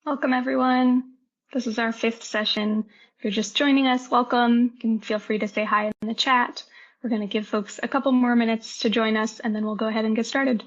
Welcome, everyone. This is our fifth session. If you're just joining us, welcome. You can feel free to say hi in the chat. We're going to give folks a couple more minutes to join us, and then we'll go ahead and get started.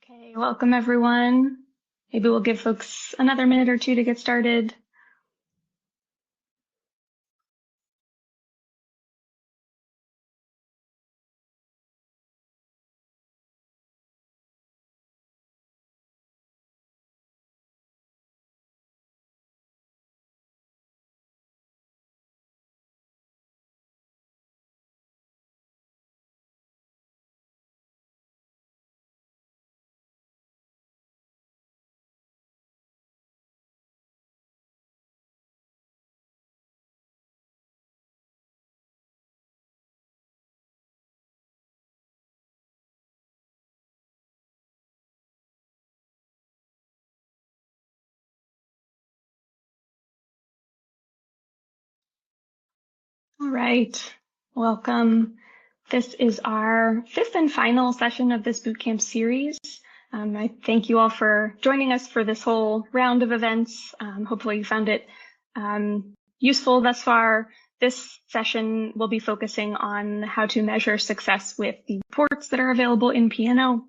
Okay, welcome, everyone. Maybe we'll give folks another minute or two to get started. All right, welcome. This is our fifth and final session of this bootcamp series. I thank you all for joining us for this whole round of events. Hopefully you found it useful thus far. This session will be focusing on how to measure success with the reports that are available in P&O.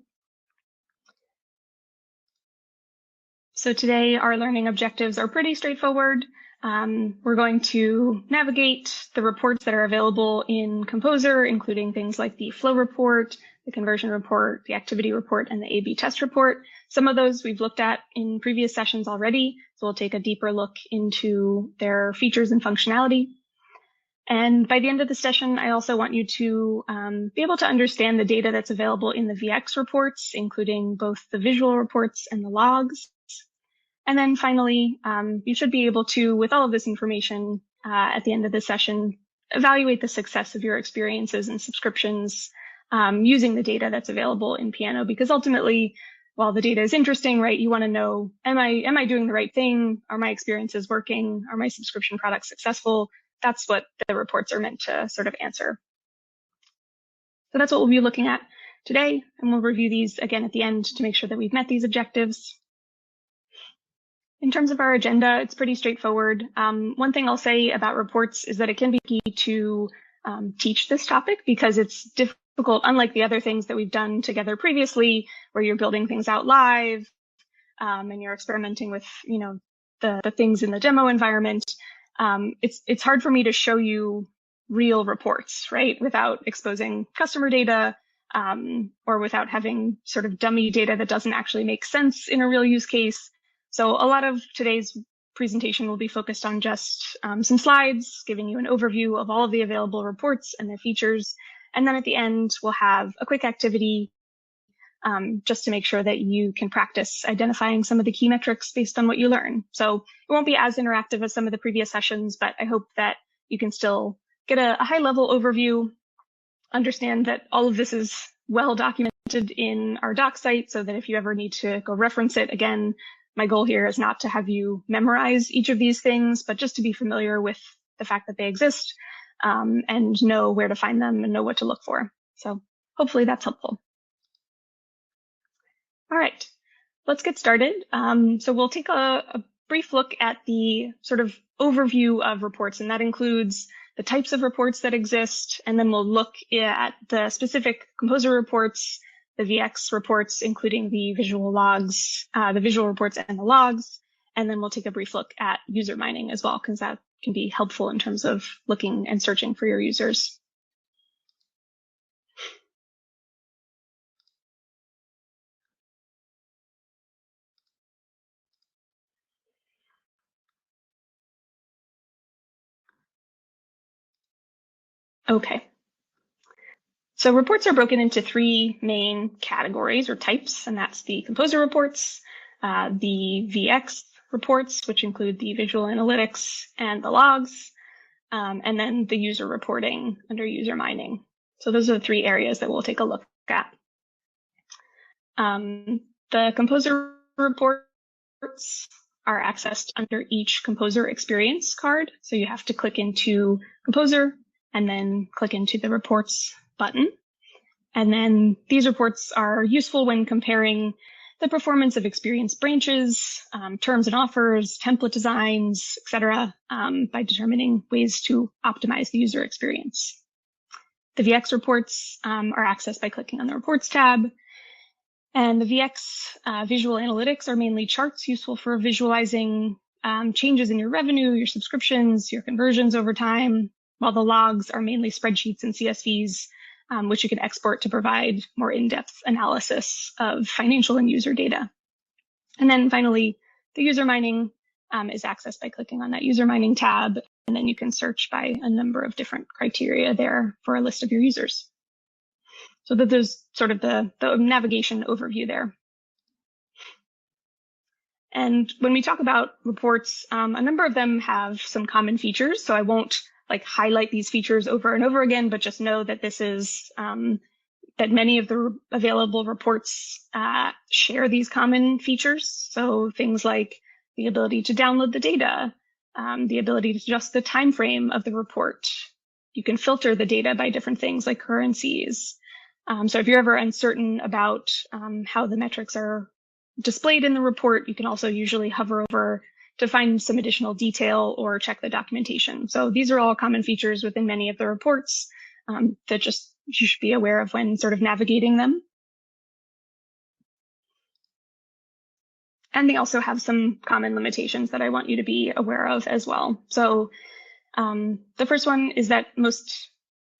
So today our learning objectives are pretty straightforward. We're going to navigate the reports that are available in Composer, including things like the flow report, the conversion report, the activity report, and the A/B test report. Some of those we've looked at in previous sessions already, so we'll take a deeper look into their features and functionality. And by the end of the session, I also want you to be able to understand the data that's available in the VX reports, including both the visual reports and the logs. And then finally, you should be able to, with all of this information at the end of the session, evaluate the success of your experiences and subscriptions using the data that's available in P&O, because ultimately, while the data is interesting, right, you want to know, am I doing the right thing? Are my experiences working? Are my subscription products successful? That's what the reports are meant to sort of answer. So that's what we'll be looking at today, and we'll review these again at the end to make sure that we've met these objectives. In terms of our agenda, it's pretty straightforward. One thing I'll say about reports is that it can be key to teach this topic because it's difficult, unlike the other things that we've done together previously, where you're building things out live and you're experimenting with, the things in the demo environment. It's hard for me to show you real reports, right, without exposing customer data or without having sort of dummy data that doesn't actually make sense in a real use case. So a lot of today's presentation will be focused on just some slides, giving you an overview of all of the available reports and their features. And then at the end, we'll have a quick activity just to make sure that you can practice identifying some of the key metrics based on what you learn. So it won't be as interactive as some of the previous sessions, but I hope that you can still get a high-level overview, understand that all of this is well documented in our doc site so that if you ever need to go reference it again, my goal here is not to have you memorize each of these things, but just to be familiar with the fact that they exist, and know where to find them and know what to look for. So hopefully that's helpful. All right, let's get started. So we'll take a brief look at the sort of overview of reports, and that includes the types of reports that exist, and then we'll look at the specific composer reports, the VX reports, including the visual logs, the visual reports and the logs, and then we'll take a brief look at user mining as well, because that can be helpful in terms of looking and searching for your users. Okay. So reports are broken into three main categories or types, and that's the composer reports, the VX reports, which include the visual analytics and the logs, and then the user reporting under user mining. So those are the three areas that we'll take a look at. The composer reports are accessed under each composer experience card. So you have to click into composer and then click into the reports button. And then these reports are useful when comparing the performance of experience branches, terms and offers, template designs, etc., by determining ways to optimize the user experience. The VX reports are accessed by clicking on the reports tab. And the VX visual analytics are mainly charts useful for visualizing changes in your revenue, your subscriptions, your conversions over time, while the logs are mainly spreadsheets and CSVs, which you can export to provide more in-depth analysis of financial and user data. And then finally, the user mining is accessed by clicking on that user mining tab, and then you can search by a number of different criteria there for a list of your users. So that there's sort of the navigation overview there. And when we talk about reports, a number of them have some common features. So I won't highlight these features over and over again, but just know that this is that many of the available reports share these common features. So things like the ability to download the data, the ability to adjust the time frame of the report. You can filter the data by different things like currencies. So if you're ever uncertain about how the metrics are displayed in the report, you can also usually hover over to find some additional detail or check the documentation. So these are all common features within many of the reports that just you should be aware of when sort of navigating them. And they also have some common limitations that I want you to be aware of as well. So the first one is that most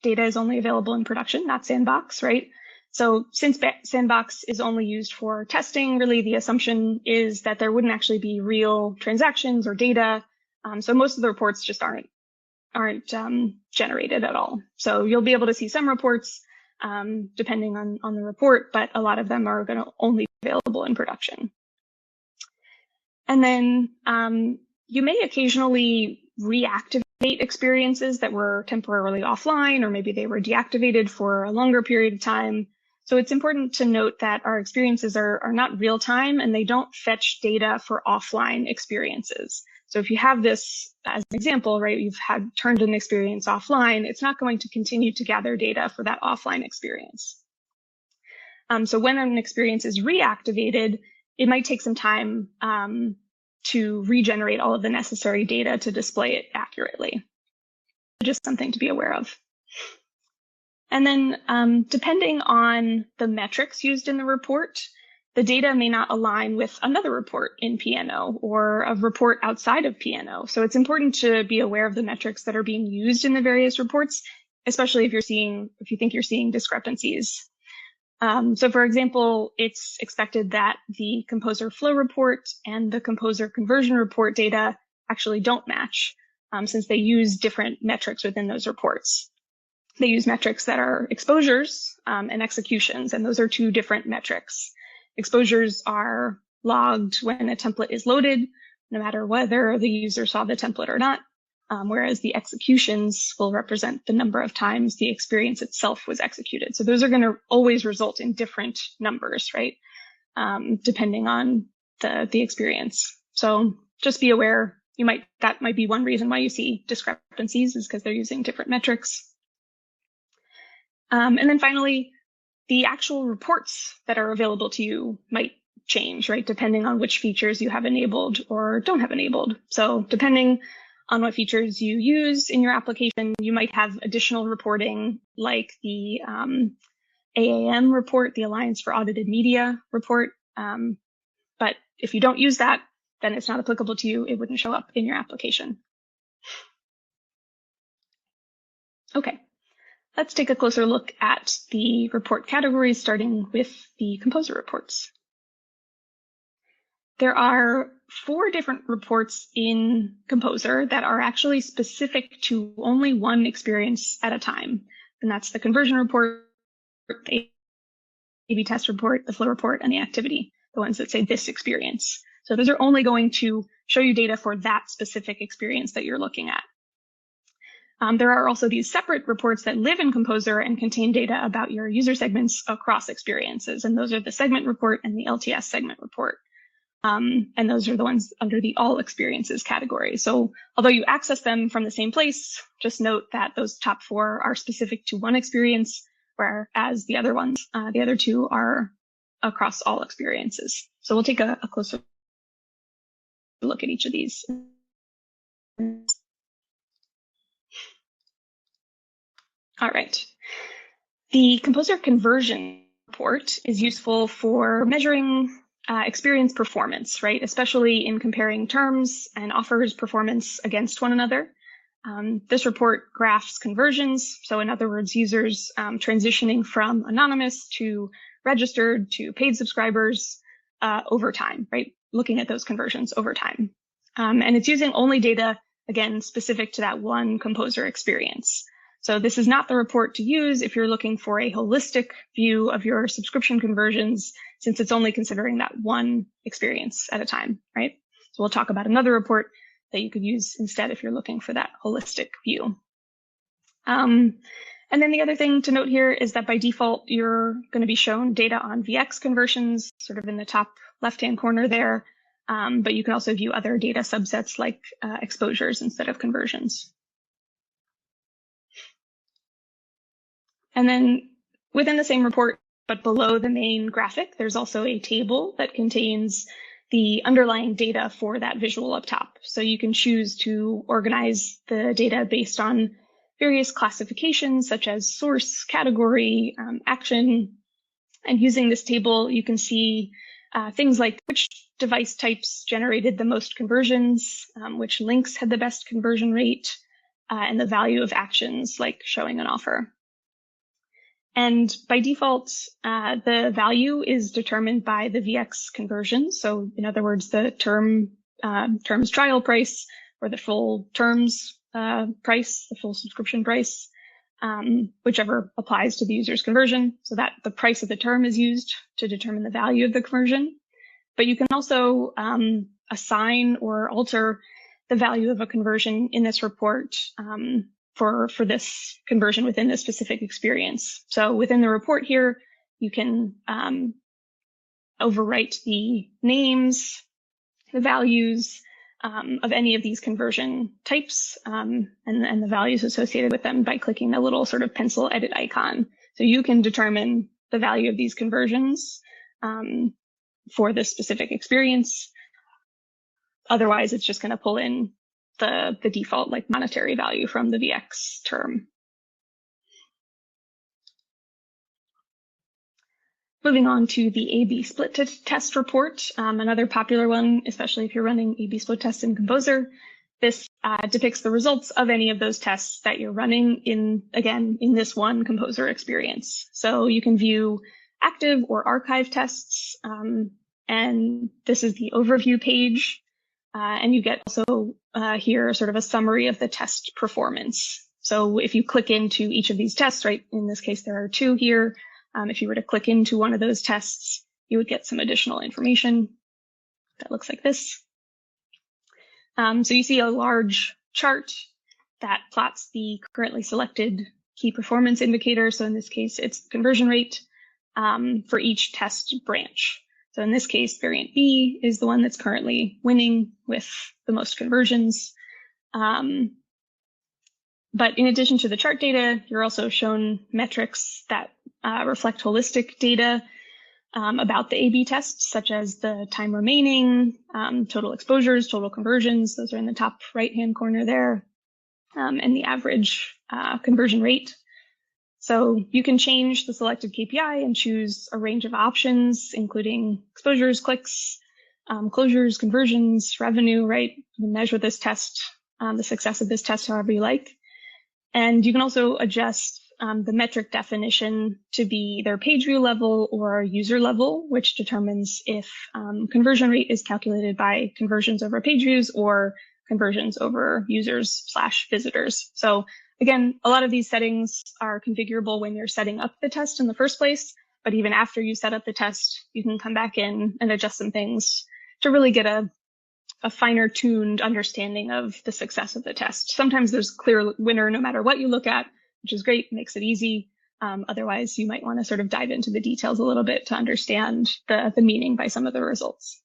data is only available in production, not sandbox, right? So since sandbox is only used for testing, really the assumption is that there wouldn't actually be real transactions or data. So most of the reports just aren't generated at all. So you'll be able to see some reports depending on the report, but a lot of them are going to only be available in production. And then you may occasionally reactivate experiences that were temporarily offline, or maybe they were deactivated for a longer period of time. So it's important to note that our experiences are not real time and they don't fetch data for offline experiences. So if you have this as an example, right, you've had turned an experience offline, it's not going to continue to gather data for that offline experience. So when an experience is reactivated, it might take some time to regenerate all of the necessary data to display it accurately. Just something to be aware of. And then depending on the metrics used in the report, the data may not align with another report in P&O or a report outside of P&O. So it's important to be aware of the metrics that are being used in the various reports, especially if you think you're seeing discrepancies. So for example, it's expected that the composer flow report and the composer conversion report data actually don't match, since they use different metrics within those reports. They use metrics that are exposures and executions, and those are two different metrics. Exposures are logged when a template is loaded, no matter whether the user saw the template or not, whereas the executions will represent the number of times the experience itself was executed. So those are going to always result in different numbers, right? Depending on the experience. So just be aware, that might be one reason why you see discrepancies, is because they're using different metrics. And then finally, the actual reports that are available to you might change, right, depending on which features you have enabled or don't have enabled. So depending on what features you use in your application, you might have additional reporting like the AAM report, the Alliance for Audited Media report. But if you don't use that, then it's not applicable to you. It wouldn't show up in your application. Okay, let's take a closer look at the report categories, starting with the Composer reports. There are 4 different reports in Composer that are actually specific to only one experience at a time. And that's the conversion report, the A/B test report, the flow report, and the activity, the ones that say this experience. So those are only going to show you data for that specific experience that you're looking at. There are also these separate reports that live in Composer and contain data about your user segments across experiences. And those are the segment report and the LTS segment report. And those are the ones under the all experiences category. So although you access them from the same place, just note that those top 4 are specific to one experience, whereas the other 2 are across all experiences. So we'll take a closer look at each of these. All right. The Composer conversion report is useful for measuring experience performance, right? Especially in comparing terms and offers performance against one another. This report graphs conversions. So in other words, users transitioning from anonymous to registered to paid subscribers over time, right? Looking at those conversions over time. And it's using only data, again, specific to that one Composer experience. So this is not the report to use if you're looking for a holistic view of your subscription conversions, since it's only considering that one experience at a time, right? So we'll talk about another report that you could use instead if you're looking for that holistic view. And then the other thing to note here is that by default, you're going to be shown data on VX conversions, sort of in the top left-hand corner there. But you can also view other data subsets like exposures instead of conversions. And then within the same report, but below the main graphic, there's also a table that contains the underlying data for that visual up top. So you can choose to organize the data based on various classifications such as source, category, action. And using this table, you can see things like which device types generated the most conversions, which links had the best conversion rate, and the value of actions like showing an offer. And by default, the value is determined by the VX conversion. So in other words, the terms trial price or the full terms price, the full subscription price, whichever applies to the user's conversion, so that the price of the term is used to determine the value of the conversion. But you can also assign or alter the value of a conversion in this report for this conversion within this specific experience. So within the report here, you can overwrite the names, the values of any of these conversion types and the values associated with them by clicking the little sort of pencil edit icon. So you can determine the value of these conversions for this specific experience. Otherwise, it's just going to pull in the default like monetary value from the VX term. Moving on to the A/B split test report, another popular one, especially if you're running A/B split tests in Composer. This depicts the results of any of those tests that you're running in this one Composer experience. So you can view active or archive tests, and this is the overview page. And you get also here sort of a summary of the test performance. So if you click into each of these tests, right, in this case, there are 2 here. If you were to click into one of those tests, you would get some additional information that looks like this. So you see a large chart that plots the currently selected key performance indicator. So in this case, it's conversion rate for each test branch. So in this case, variant B is the one that's currently winning with the most conversions. But in addition to the chart data, you're also shown metrics that reflect holistic data about the A/B tests, such as the time remaining, total exposures, total conversions. Those are in the top right-hand corner there, and the average conversion rate. So you can change the selected KPI and choose a range of options, including exposures, clicks, closures, conversions, revenue, right? You can measure this test, the success of this test however you like. And you can also adjust the metric definition to be either page view level or user level, which determines if conversion rate is calculated by conversions over page views or conversions over users/visitors. So again, a lot of these settings are configurable when you're setting up the test in the first place, but even after you set up the test, you can come back in and adjust some things to really get a finer tuned understanding of the success of the test. Sometimes there's clear winner no matter what you look at, which is great, makes it easy. Otherwise, you might want to sort of dive into the details a little bit to understand the meaning by some of the results.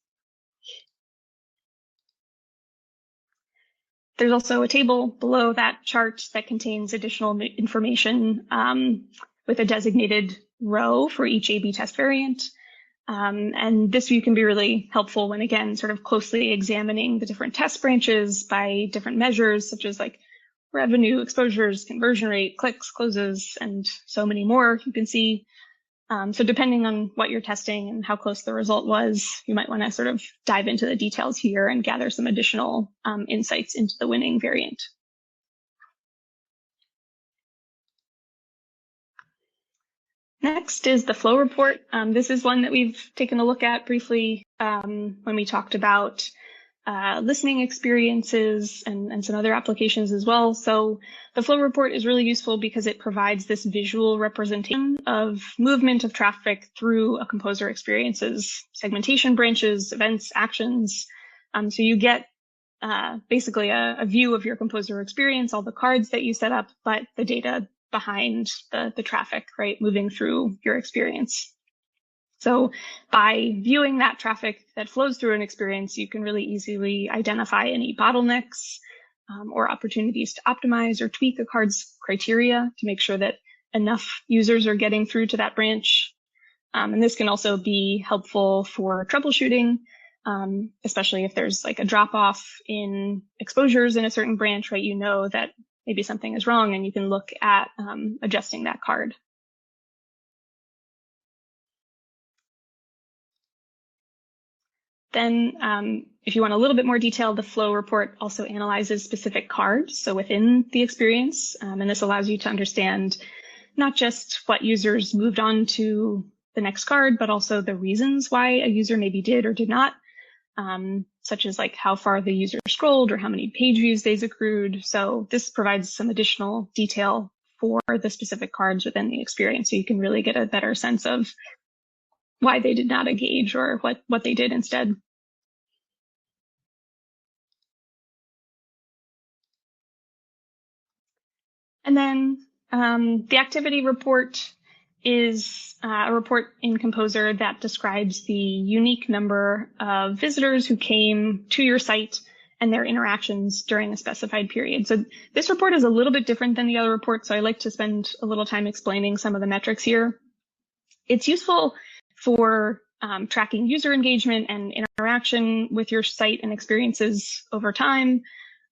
There's also a table below that chart that contains additional information with a designated row for each A/B test variant. And this view can be really helpful when, again, sort of closely examining the different test branches by different measures, such as like revenue, exposures, conversion rate, clicks, closes, and so many more you can see. So depending on what you're testing and how close the result was, you might want to sort of dive into the details here and gather some additional insights into the winning variant. Next is the flow report. This is one that we've taken a look at briefly when we talked about listening experiences and some other applications as well. So the flow report is really useful because it provides this visual representation of movement of traffic through a composer experience's segmentation branches, events, actions. So you get basically a view of your composer experience, all the cards that you set up, but the data behind the traffic, right, moving through your experience. So by viewing that traffic that flows through an experience, you can really easily identify any bottlenecks or opportunities to optimize or tweak a card's criteria to make sure that enough users are getting through to that branch. And this can also be helpful for troubleshooting, especially if there's like a drop off in exposures in a certain branch, right? You know that maybe something is wrong and you can look at adjusting that card. Then if you want a little bit more detail, the flow report also analyzes specific cards, so within the experience, and this allows you to understand not just what users moved on to the next card, but also the reasons why a user maybe did or did not, such as like how far the user scrolled or how many page views they've accrued. So this provides some additional detail for the specific cards within the experience, so you can really get a better sense of why they did not engage or what they did instead. And then the activity report is a report in Composer that describes the unique number of visitors who came to your site and their interactions during a specified period. So this report is a little bit different than the other reports, so I like to spend a little time explaining some of the metrics here. It's useful for tracking user engagement and interaction with your site and experiences over time.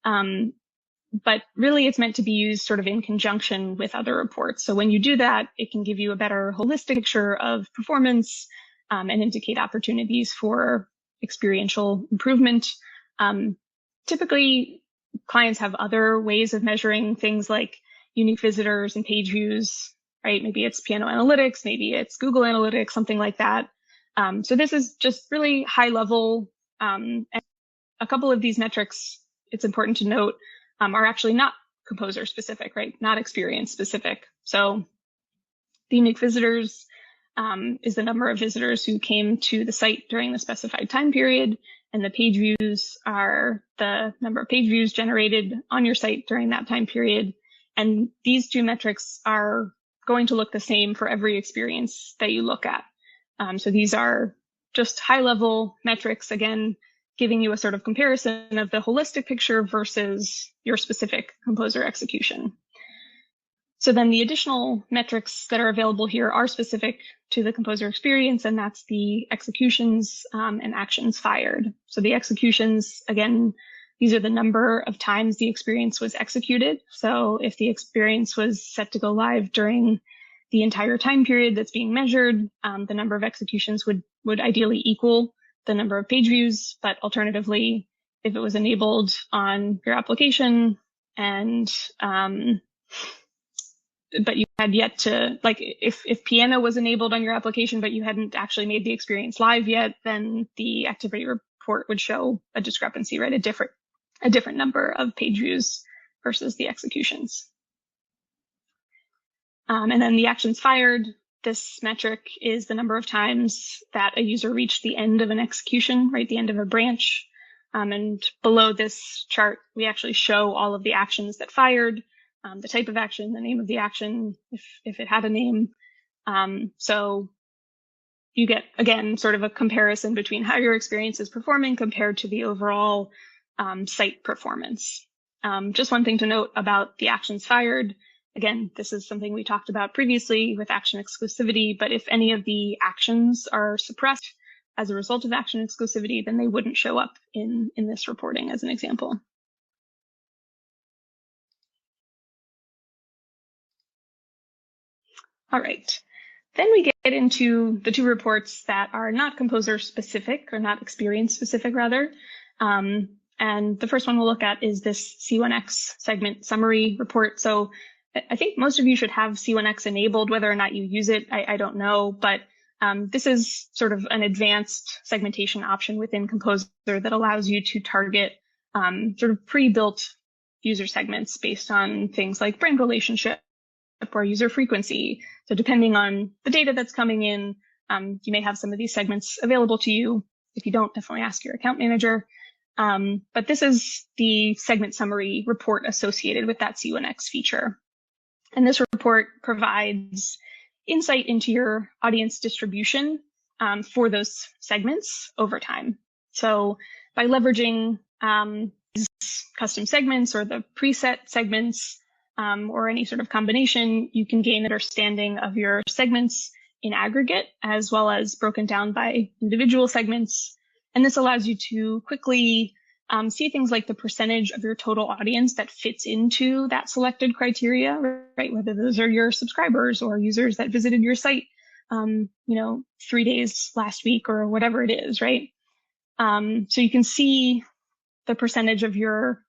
But really it's meant to be used sort of in conjunction with other reports. So when you do that, it can give you a better holistic picture of performance and indicate opportunities for experiential improvement. Typically, clients have other ways of measuring things like unique visitors and page views, right? Maybe it's Piano Analytics, maybe it's Google Analytics, something like that. So this is just really high level. And a couple of these metrics, it's important to note, are actually not composer specific, right? Not experience specific. So the unique visitors is the number of visitors who came to the site during the specified time period, and the page views are the number of page views generated on your site during that time period. And these two metrics are going to look the same for every experience that you look at. So these are just high-level metrics, again, giving you a sort of comparison of the holistic picture versus your specific composer execution. So then the additional metrics that are available here are specific to the composer experience, and that's the executions and actions fired. So the executions, again, these are the number of times the experience was executed. So if the experience was set to go live during the entire time period that's being measured, the number of executions would ideally equal the number of page views. But alternatively, if it was enabled on your application and but you had yet to, like, if Piano was enabled on your application, but you hadn't actually made the experience live yet, then the activity report would show a discrepancy, right? A different number of page views versus the executions. And then the actions fired, this metric is the number of times that a user reached the end of an execution, right? The end of a branch. And below this chart, we actually show all of the actions that fired, the type of action, the name of the action, if it had a name. So you get, again, sort of a comparison between how your experience is performing compared to the overall site performance. Just one thing to note about the actions fired. Again, this is something we talked about previously with action exclusivity, but if any of the actions are suppressed as a result of action exclusivity, then they wouldn't show up in this reporting as an example. All right, then we get into the two reports that are not composer specific, or not experience specific rather. And the first one we'll look at is this C1X segment summary report. So I think most of you should have C1X enabled. Whether or not you use it, I don't know, but this is sort of an advanced segmentation option within Composer that allows you to target sort of pre-built user segments based on things like brand relationship or user frequency. So depending on the data that's coming in, you may have some of these segments available to you. If you don't, definitely ask your account manager. But this is the segment summary report associated with that C1X feature. And this report provides insight into your audience distribution for those segments over time. So by leveraging these custom segments or the preset segments or any sort of combination, you can gain an understanding of your segments in aggregate as well as broken down by individual segments. And this allows you to quickly see things like the percentage of your total audience that fits into that selected criteria, right? Whether those are your subscribers or users that visited your site, 3 days last week or whatever it is, right? So you can see the percentage of your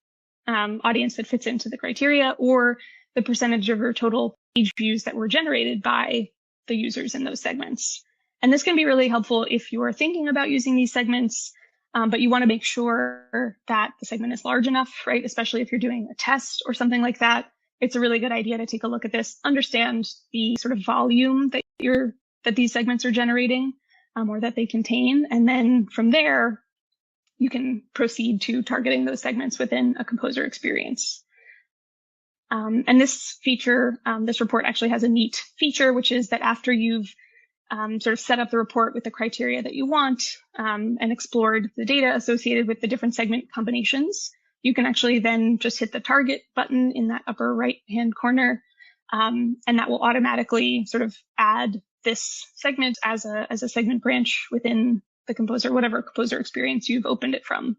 audience that fits into the criteria, or the percentage of your total page views that were generated by the users in those segments. And this can be really helpful if you are thinking about using these segments, but you want to make sure that the segment is large enough, right? Especially if you're doing a test or something like that. It's a really good idea to take a look at this, understand the sort of volume that these segments are generating or that they contain. And then from there, you can proceed to targeting those segments within a composer experience. And this feature, this report actually has a neat feature, which is that after you've sort of set up the report with the criteria that you want and explored the data associated with the different segment combinations, you can actually then just hit the target button in that upper right-hand corner, and that will automatically sort of add this segment as a segment branch within the composer, whatever composer experience you've opened it from.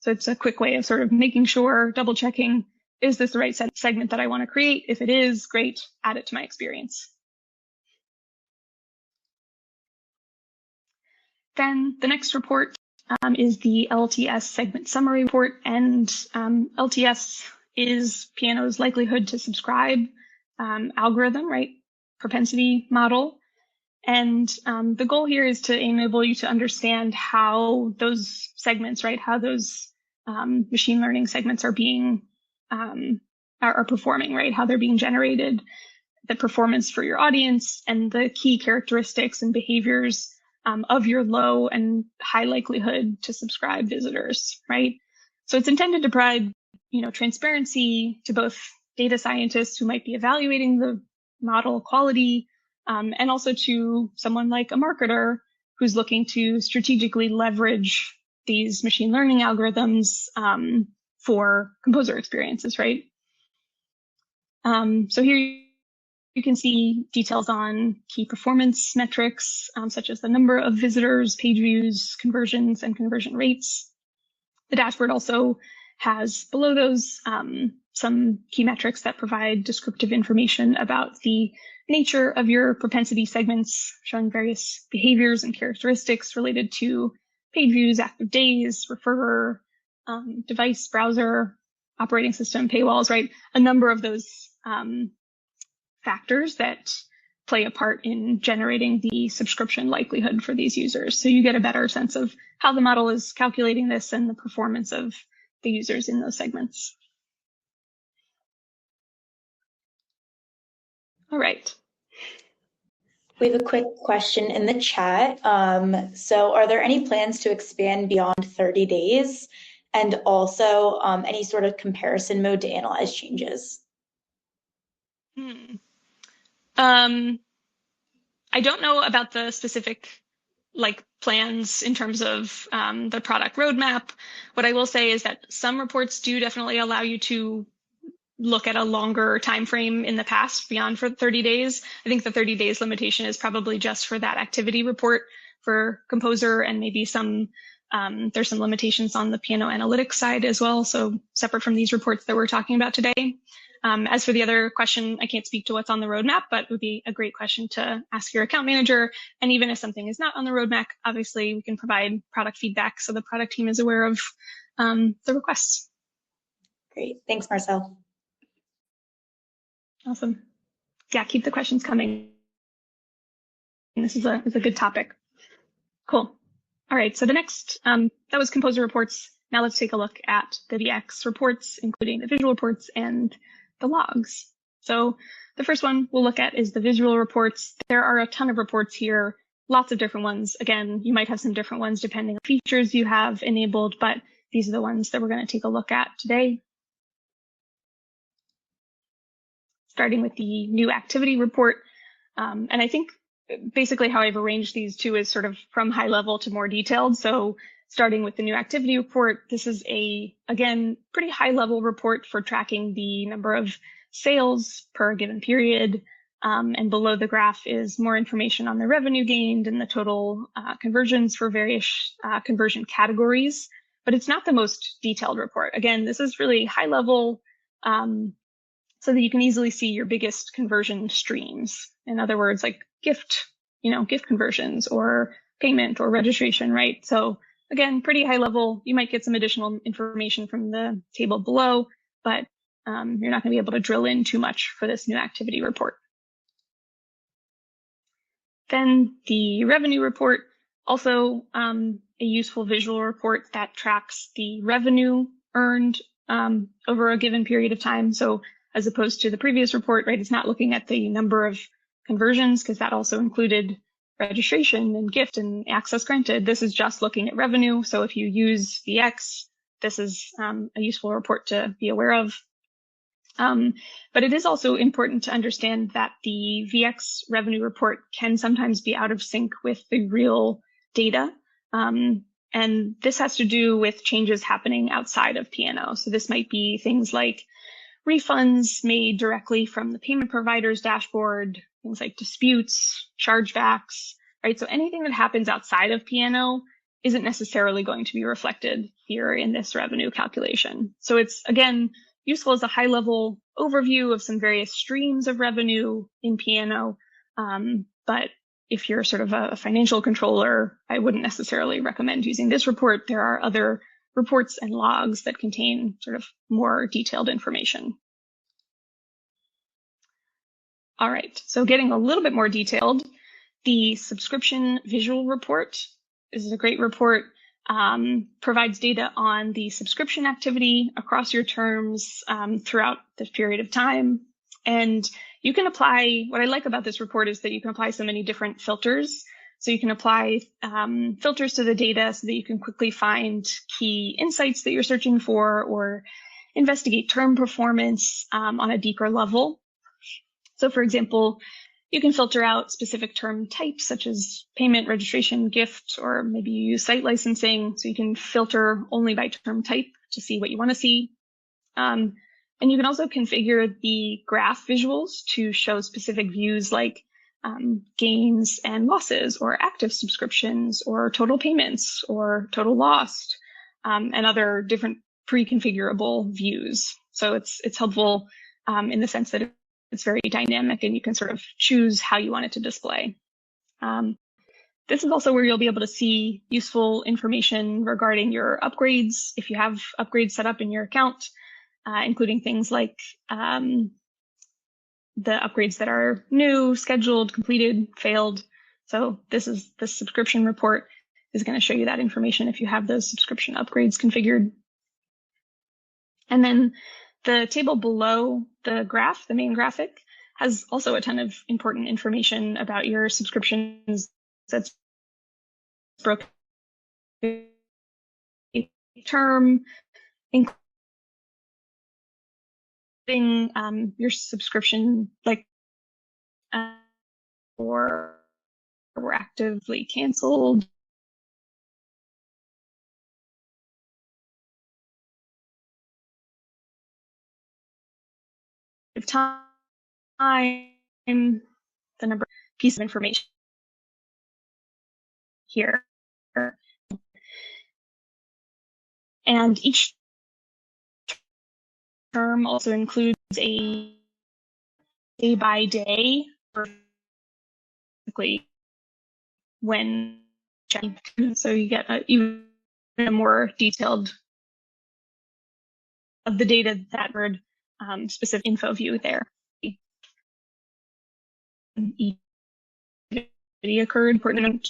So it's a quick way of sort of making sure, double checking, is this the right segment that I want to create? If it is, great, add it to my experience. Then the next report is the LTS segment summary report, and LTS is Piano's likelihood to subscribe algorithm, right? Propensity model. And the goal here is to enable you to understand how those segments, right? How those machine learning segments are being are performing, right? How they're being generated, the performance for your audience, and the key characteristics and behaviors of your low and high likelihood to subscribe visitors, right? So it's intended to provide, transparency to both data scientists who might be evaluating the model quality, and also to someone like a marketer who's looking to strategically leverage these machine learning algorithms for composer experiences, right? So here you can see details on key performance metrics, such as the number of visitors, page views, conversions, and conversion rates. The dashboard also has below those some key metrics that provide descriptive information about the nature of your propensity segments, showing various behaviors and characteristics related to page views, active days, referrer, device, browser, operating system, paywalls, right? A number of those factors that play a part in generating the subscription likelihood for these users. So you get a better sense of how the model is calculating this and the performance of the users in those segments. All right. We have a quick question in the chat. So are there any plans to expand beyond 30 days? And also any sort of comparison mode to analyze changes? I don't know about the specific plans in terms of the product roadmap. What I will say is that some reports do definitely allow you to look at a longer time frame in the past beyond for 30 days. I think the 30 days limitation is probably just for that activity report for Composer, and maybe some there's some limitations on the piano analytics side as well, so separate from these reports that we're talking about today. As for the other question, I can't speak to what's on the roadmap, but it would be a great question to ask your account manager. And even if something is not on the roadmap, obviously we can provide product feedback so the product team is aware of the requests. Great, thanks, Marcel. Awesome. Yeah, keep the questions coming. This is a good topic. Cool. All right, so the next, that was Composer reports. Now let's take a look at the VX reports, including the visual reports and the logs. So the first one we'll look at is the visual reports. There are a ton of reports here, lots of different ones. Again, you might have some different ones depending on features you have enabled, but these are the ones that we're going to take a look at today. Starting with the new activity report. And I think basically how I've arranged these two is sort of from high level to more detailed. So starting with the new activity report, this is again, pretty high level report for tracking the number of sales per given period. And below the graph is more information on the revenue gained and the total conversions for various conversion categories. But it's not the most detailed report. Again, this is really high level so that you can easily see your biggest conversion streams. In other words, like gift conversions or payment or registration, right? So again, pretty high level. You might get some additional information from the table below, but you're not going to be able to drill in too much for this new activity report. Then the revenue report, also a useful visual report that tracks the revenue earned over a given period of time. So as opposed to the previous report, right, it's not looking at the number of conversions because that also included registration and gift and access granted. This is just looking at revenue. So if you use VX, this is a useful report to be aware of. But it is also important to understand that the VX revenue report can sometimes be out of sync with the real data. And this has to do with changes happening outside of P&O. So this might be things like refunds made directly from the payment provider's dashboard, things like disputes, chargebacks, right? So anything that happens outside of P&O isn't necessarily going to be reflected here in this revenue calculation. So it's, again, useful as a high-level overview of some various streams of revenue in P&O. But if you're sort of a financial controller, I wouldn't necessarily recommend using this report. There are other reports and logs that contain sort of more detailed information. All right, so getting a little bit more detailed, the subscription visual report. This is a great report, provides data on the subscription activity across your terms throughout this period of time. And you can apply, what I like about this report is that you can apply so many different filters. So you can apply filters to the data so that you can quickly find key insights that you're searching for or investigate term performance on a deeper level. So for example, You can filter out specific term types such as payment, registration, gift, or maybe you use site licensing. So you can filter only by term type to see what you want to see. And you can also configure the graph visuals to show specific views like gains and losses, or active subscriptions, or total payments, or total lost, and other different pre-configurable views. So it's helpful in the sense that it's very dynamic and you can sort of choose how you want it to display. This is also where you'll be able to see useful information regarding your upgrades, if you have upgrades set up in your account, including things like the upgrades that are new, scheduled, completed, failed. So the subscription report is going to show you that information if you have those subscription upgrades configured. And then the table below the graph, the main graphic, has also a ton of important information about your subscriptions that's broken term, including your subscription, like or were actively canceled. Time, the number piece of information here. And each term also includes a day by day, basically when checking. So you get even a more detailed of the data that word specific info view there. Occurred important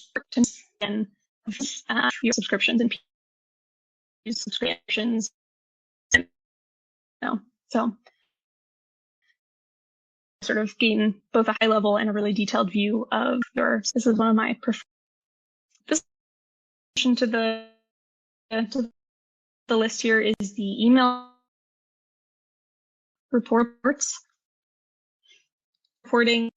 and your subscriptions and subscriptions. So sort of gain both a high level and a really detailed view of your. This is one of my preferred. This addition to the list here is the email reports. Reporting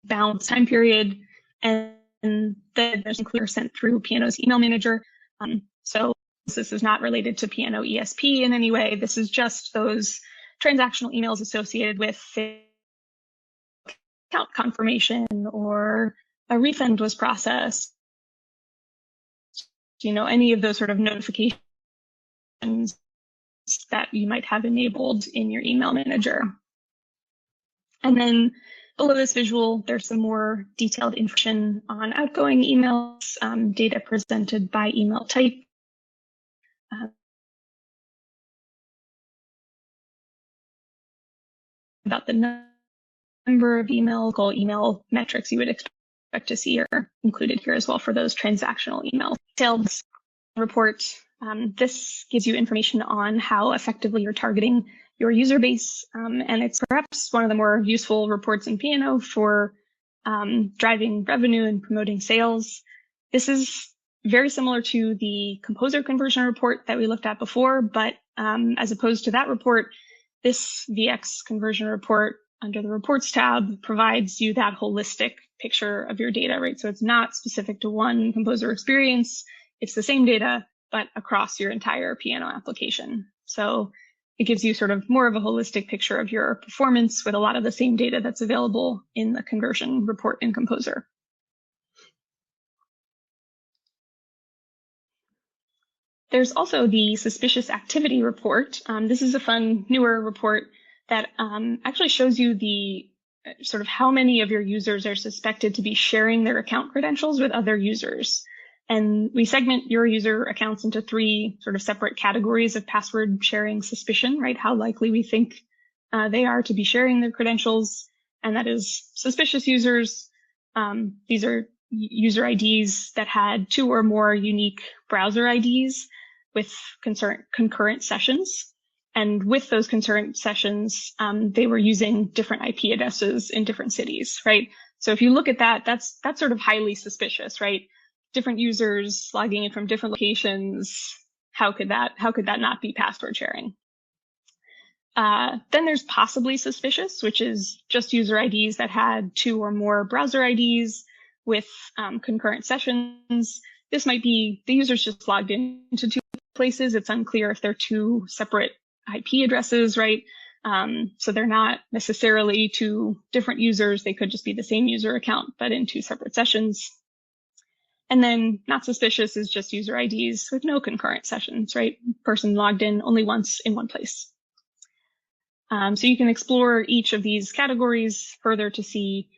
balance time period, and then there's included sent through P&O's email manager. So this is not related to P&O ESP in any way. This is just those transactional emails associated with account confirmation or a refund was processed. Any of those sort of notifications that you might have enabled in your email manager. And then below this visual, there's some more detailed information on outgoing emails, data presented by email type, about the number of email metrics you would expect to see are included here as well for those transactional emails. Detailed report. This gives you information on how effectively you're targeting your user base, and it's perhaps one of the more useful reports in P&O for driving revenue and promoting sales. This is very similar to the Composer conversion report that we looked at before, but as opposed to that report, this VX conversion report under the Reports tab provides you that holistic picture of your data, right? So it's not specific to one Composer experience. It's the same data, but across your entire P&O application. So it gives you sort of more of a holistic picture of your performance with a lot of the same data that's available in the conversion report in Composer. There's also the suspicious activity report. This is a fun, newer report that actually shows you the sort of how many of your users are suspected to be sharing their account credentials with other users. And we segment your user accounts into 3 sort of separate categories of password sharing suspicion, right? How likely we think they are to be sharing their credentials. And that is suspicious users. These are user IDs that had 2 or more unique browser IDs with concurrent sessions. And with those concurrent sessions, they were using different IP addresses in different cities, right? So if you look at that, that's sort of highly suspicious, right? different users logging in from different locations. How could that not be password sharing? Then there's possibly suspicious, which is just user IDs that had 2 or more browser IDs with concurrent sessions. This might be the users just logged into 2 places. It's unclear if they're 2 separate IP addresses, right? So they're not necessarily 2 different users. They could just be the same user account, but in 2 separate sessions. And then not suspicious is just user IDs with no concurrent sessions, right? Person logged in only once in one place. So you can explore each of these categories further to see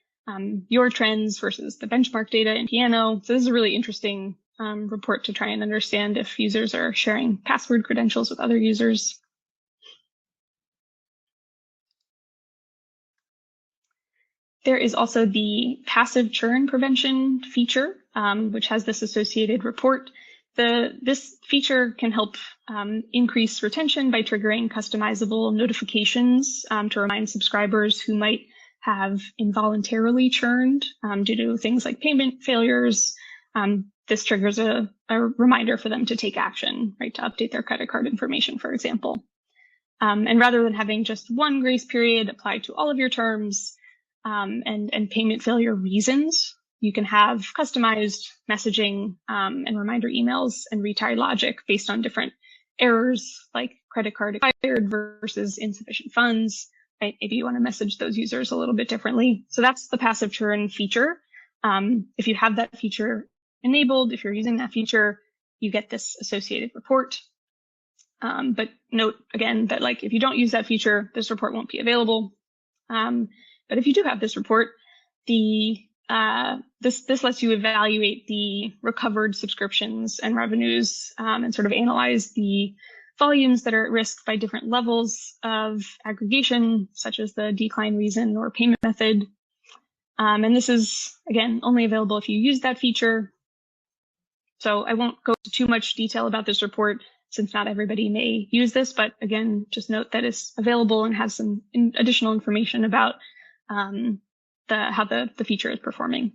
your trends versus the benchmark data in Piano. So this is a really interesting report to try and understand if users are sharing password credentials with other users. There is also the passive churn prevention feature, which has this associated report. This feature can help increase retention by triggering customizable notifications to remind subscribers who might have involuntarily churned due to things like payment failures. This triggers a reminder for them to take action, right, to update their credit card information, for example. And rather than having just one grace period applied to all of your terms and payment failure reasons, you can have customized messaging and reminder emails and retry logic based on different errors like credit card expired versus insufficient funds. Right? Maybe you want to message those users a little bit differently. So that's the passive churn feature. If you have that feature enabled, if you're using that feature, you get this associated report. But note again that like if you don't use that feature, this report won't be available. But if you do have this report, this lets you evaluate the recovered subscriptions and revenues and sort of analyze the volumes that are at risk by different levels of aggregation, such as the decline reason or payment method. And this is, again, only available if you use that feature. So I won't go into too much detail about this report since not everybody may use this, but again, just note that it's available and has some additional information about how the feature is performing.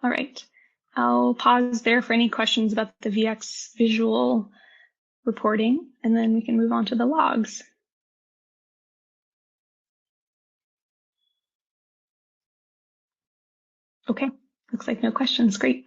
All right, I'll pause there for any questions about the VX visual reporting, and then we can move on to the logs. Okay, looks like no questions, great.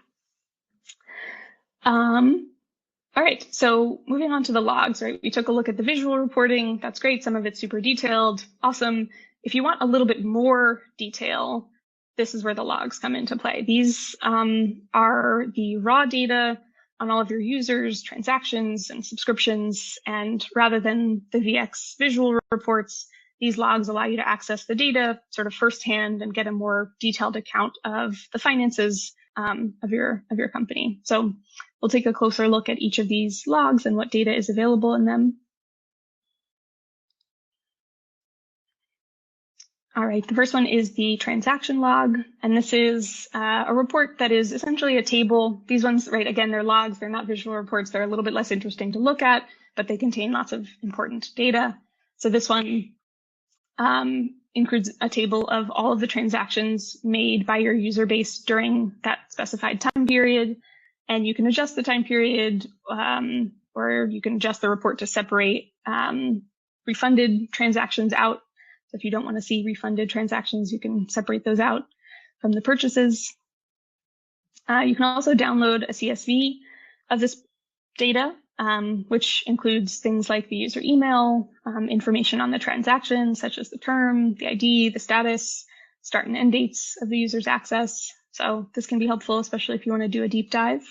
All right, so moving on to the logs, right? We took a look at the visual reporting. That's great. Some of it's super detailed. Awesome. If you want a little bit more detail, this is where the logs come into play. These are the raw data on all of your users, transactions, and subscriptions. And rather than the VX visual reports, these logs allow you to access the data sort of firsthand and get a more detailed account of the finances of your company. So we'll take a closer look at each of these logs and what data is available in them. All right, the first one is the transaction log, and this is a report that is essentially a table. These ones, right, again, they're logs, they're not visual reports, they're a little bit less interesting to look at, but they contain lots of important data. So this one includes a table of all of the transactions made by your user base during that specified time period. And you can adjust the time period, or you can adjust the report to separate refunded transactions out. So if you don't want to see refunded transactions, you can separate those out from the purchases. You can also download a CSV of this data, which includes things like the user email, information on the transaction, such as the term, the ID, the status, start and end dates of the user's access. So this can be helpful, especially if you want to do a deep dive.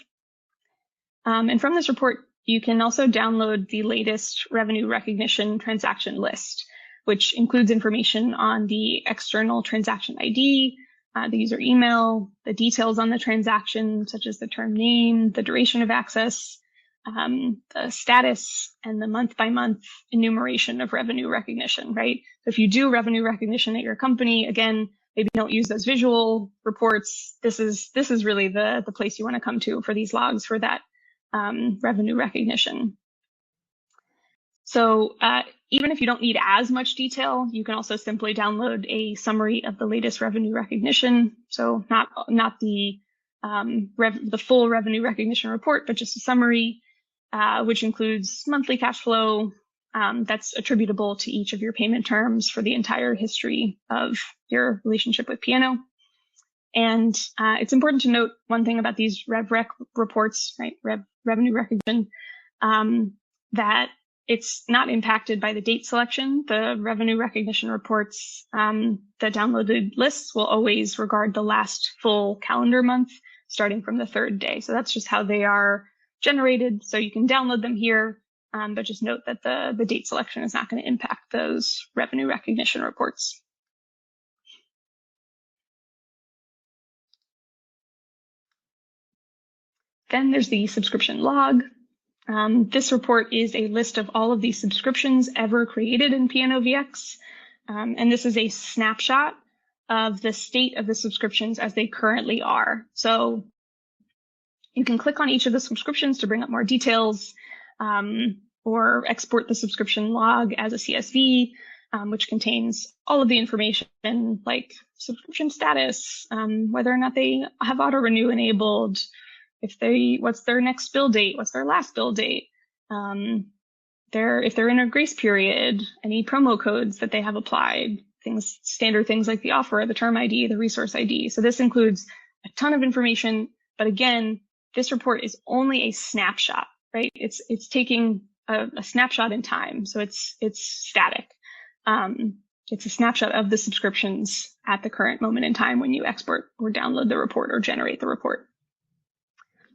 And from this report, you can also download the latest revenue recognition transaction list, which includes information on the external transaction ID, the user email, the details on the transaction, such as the term name, the duration of access, the status, and the month-by-month enumeration of revenue recognition, right? So if you do revenue recognition at your company, again, maybe don't use those visual reports. This is really the place you want to come to for these logs for that revenue recognition. So even if you don't need as much detail, you can also simply download a summary of the latest revenue recognition. So not the full revenue recognition report, but just a summary, which includes monthly cash flow that's attributable to each of your payment terms for the entire history of your relationship with P&O. And it's important to note one thing about these RevRec reports, right? Revenue recognition, that it's not impacted by the date selection. The revenue recognition reports, the downloaded lists will always regard the last full calendar month starting from the third day. So that's just how they are generated. So you can download them here, but just note that the date selection is not going to impact those revenue recognition reports. Then there's the subscription log. This report is a list of all of the subscriptions ever created in P&OVX. And this is a snapshot of the state of the subscriptions as they currently are. So you can click on each of the subscriptions to bring up more details, or export the subscription log as a CSV, which contains all of the information like subscription status, whether or not they have auto renew enabled, what's their next bill date, what's their last bill date, if they're in a grace period, any promo codes that they have applied, standard things like the offer, the term ID, the resource ID. So this includes a ton of information, but again, this report is only a snapshot, right? It's taking a snapshot in time, so it's static. It's a snapshot of the subscriptions at the current moment in time when you export or download the report or generate the report.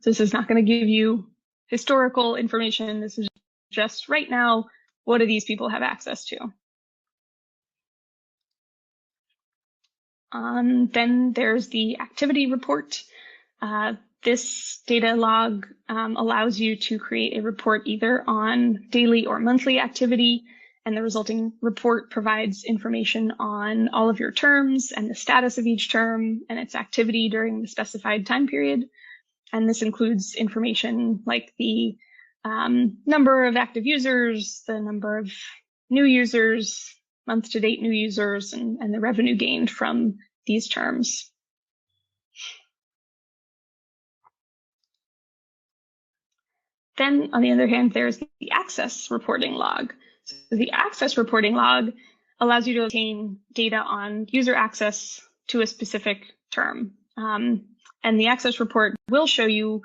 So this is not going to give you historical information. This is just right now, what do these people have access to? Then there's the activity report. This data log allows you to create a report either on daily or monthly activity, and the resulting report provides information on all of your terms and the status of each term and its activity during the specified time period. And this includes information like the number of active users, the number of new users, month-to-date new users, and the revenue gained from these terms. Then, on the other hand, there's the access reporting log. So the access reporting log allows you to obtain data on user access to a specific term. And the access report will show you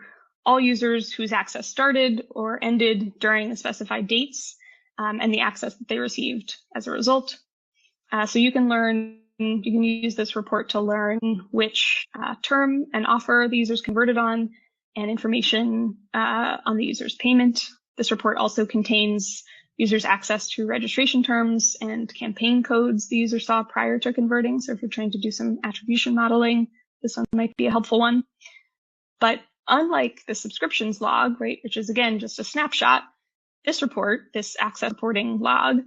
all users whose access started or ended during the specified dates, and the access that they received as a result. So you can use this report to learn which term and offer the users converted on, and information on the user's payment. This report also contains users' access to registration terms and campaign codes the user saw prior to converting. So if you're trying to do some attribution modeling, this one might be a helpful one. But unlike the subscriptions log, right, which is again just a snapshot, this report, this access reporting log,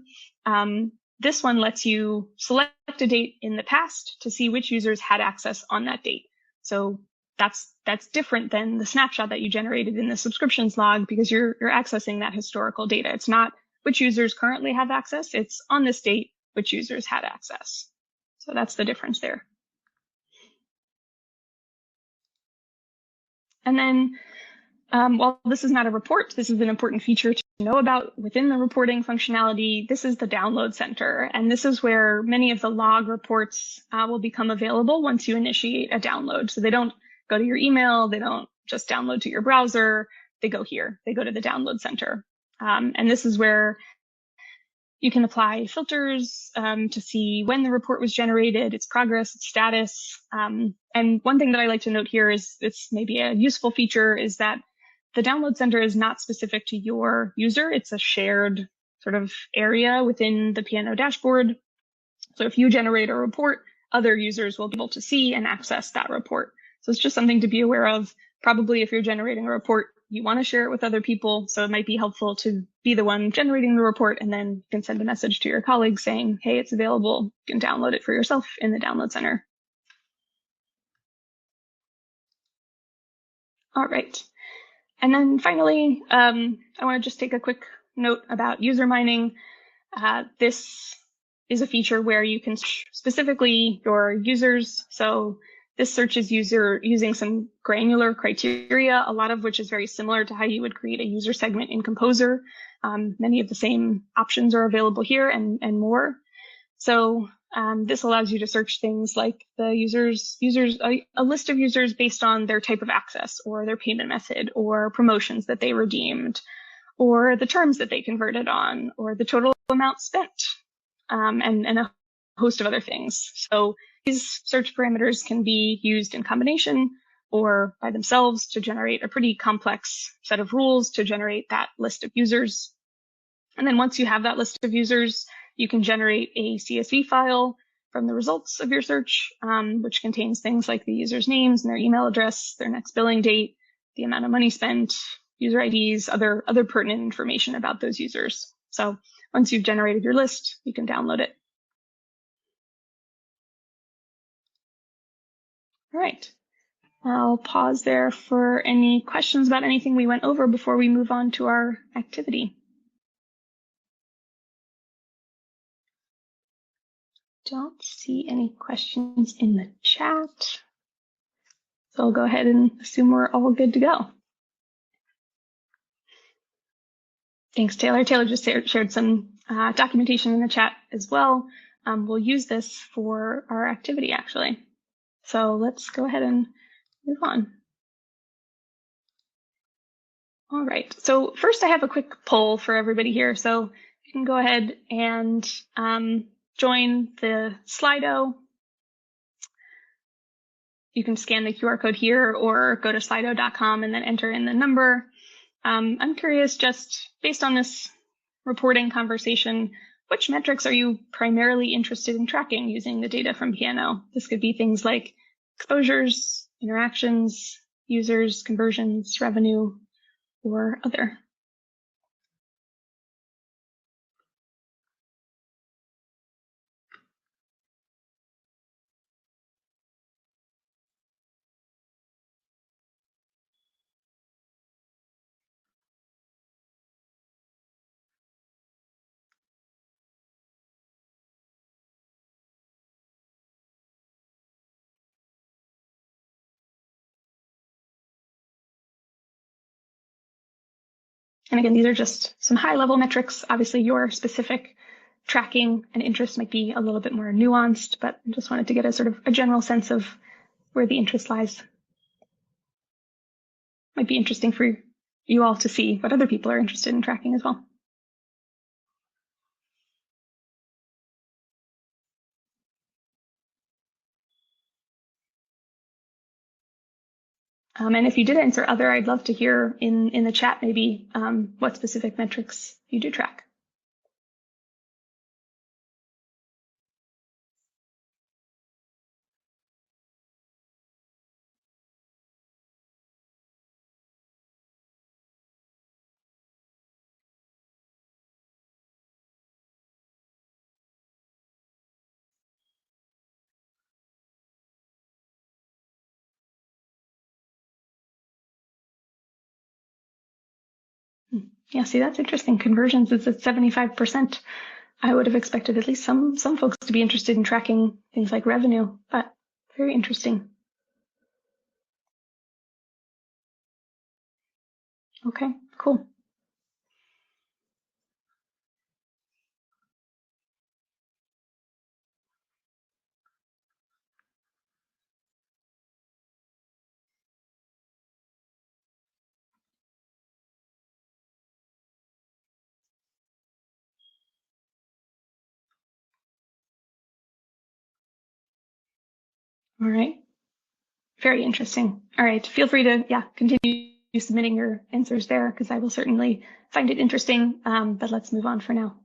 this one lets you select a date in the past to see which users had access on that date. So that's different than the snapshot that you generated in the subscriptions log, because you're accessing that historical data. It's not which users currently have access, it's on this date which users had access. So that's the difference there. And then while this is not a report, this is an important feature to know about within the reporting functionality. This is the download center, and this is where many of the log reports will become available once you initiate a download. So they don't go to your email, they don't just download to your browser, they go here, they go to the download center. And this is where you can apply filters to see when the report was generated, its progress, its status. And one thing that I like to note here is, it's maybe a useful feature, is that the download center is not specific to your user. It's a shared sort of area within the P&O dashboard. So if you generate a report, other users will be able to see and access that report. So it's just something to be aware of. Probably if you're generating a report, you want to share it with other people. So it might be helpful to be the one generating the report, and then you can send a message to your colleagues saying, hey, it's available. You can download it for yourself in the download center. All right. And then finally, I want to just take a quick note about user mining. This is a feature where you can search specifically your users. So this search is using some granular criteria, a lot of which is very similar to how you would create a user segment in Composer. Many of the same options are available here and more. So this allows you to search things like the a list of users based on their type of access or their payment method or promotions that they redeemed or the terms that they converted on or the total amount spent and a host of other things. So these search parameters can be used in combination or by themselves to generate a pretty complex set of rules to generate that list of users. And then once you have that list of users, you can generate a CSV file from the results of your search, which contains things like the user's names and their email address, their next billing date, the amount of money spent, user IDs, other pertinent information about those users. So once you've generated your list, you can download it. All right. I'll pause there for any questions about anything we went over before we move on to our activity. Don't see any questions in the chat. So I'll go ahead and assume we're all good to go. Thanks, Taylor. Taylor just shared some documentation in the chat as well. We'll use this for our activity, actually. So let's go ahead and move on. All right. So first, I have a quick poll for everybody here. So you can go ahead and join the Slido. You can scan the QR code here or go to slido.com and then enter in the number. I'm curious, just based on this reporting conversation, which metrics are you primarily interested in tracking using the data from Piano? This could be things like exposures, interactions, users, conversions, revenue, or other. And again, these are just some high-level metrics. Obviously, your specific tracking and interest might be a little bit more nuanced, but I just wanted to get a sort of a general sense of where the interest lies. Might be interesting for you all to see what other people are interested in tracking as well. And if you did answer other, I'd love to hear in the chat maybe what specific metrics you do track. Yeah, see, that's interesting. Conversions is at 75%. I would have expected at least some folks to be interested in tracking things like revenue, but very interesting. Okay, cool. All right. Very interesting. All right. Feel free to, continue submitting your answers there because I will certainly find it interesting. But let's move on for now.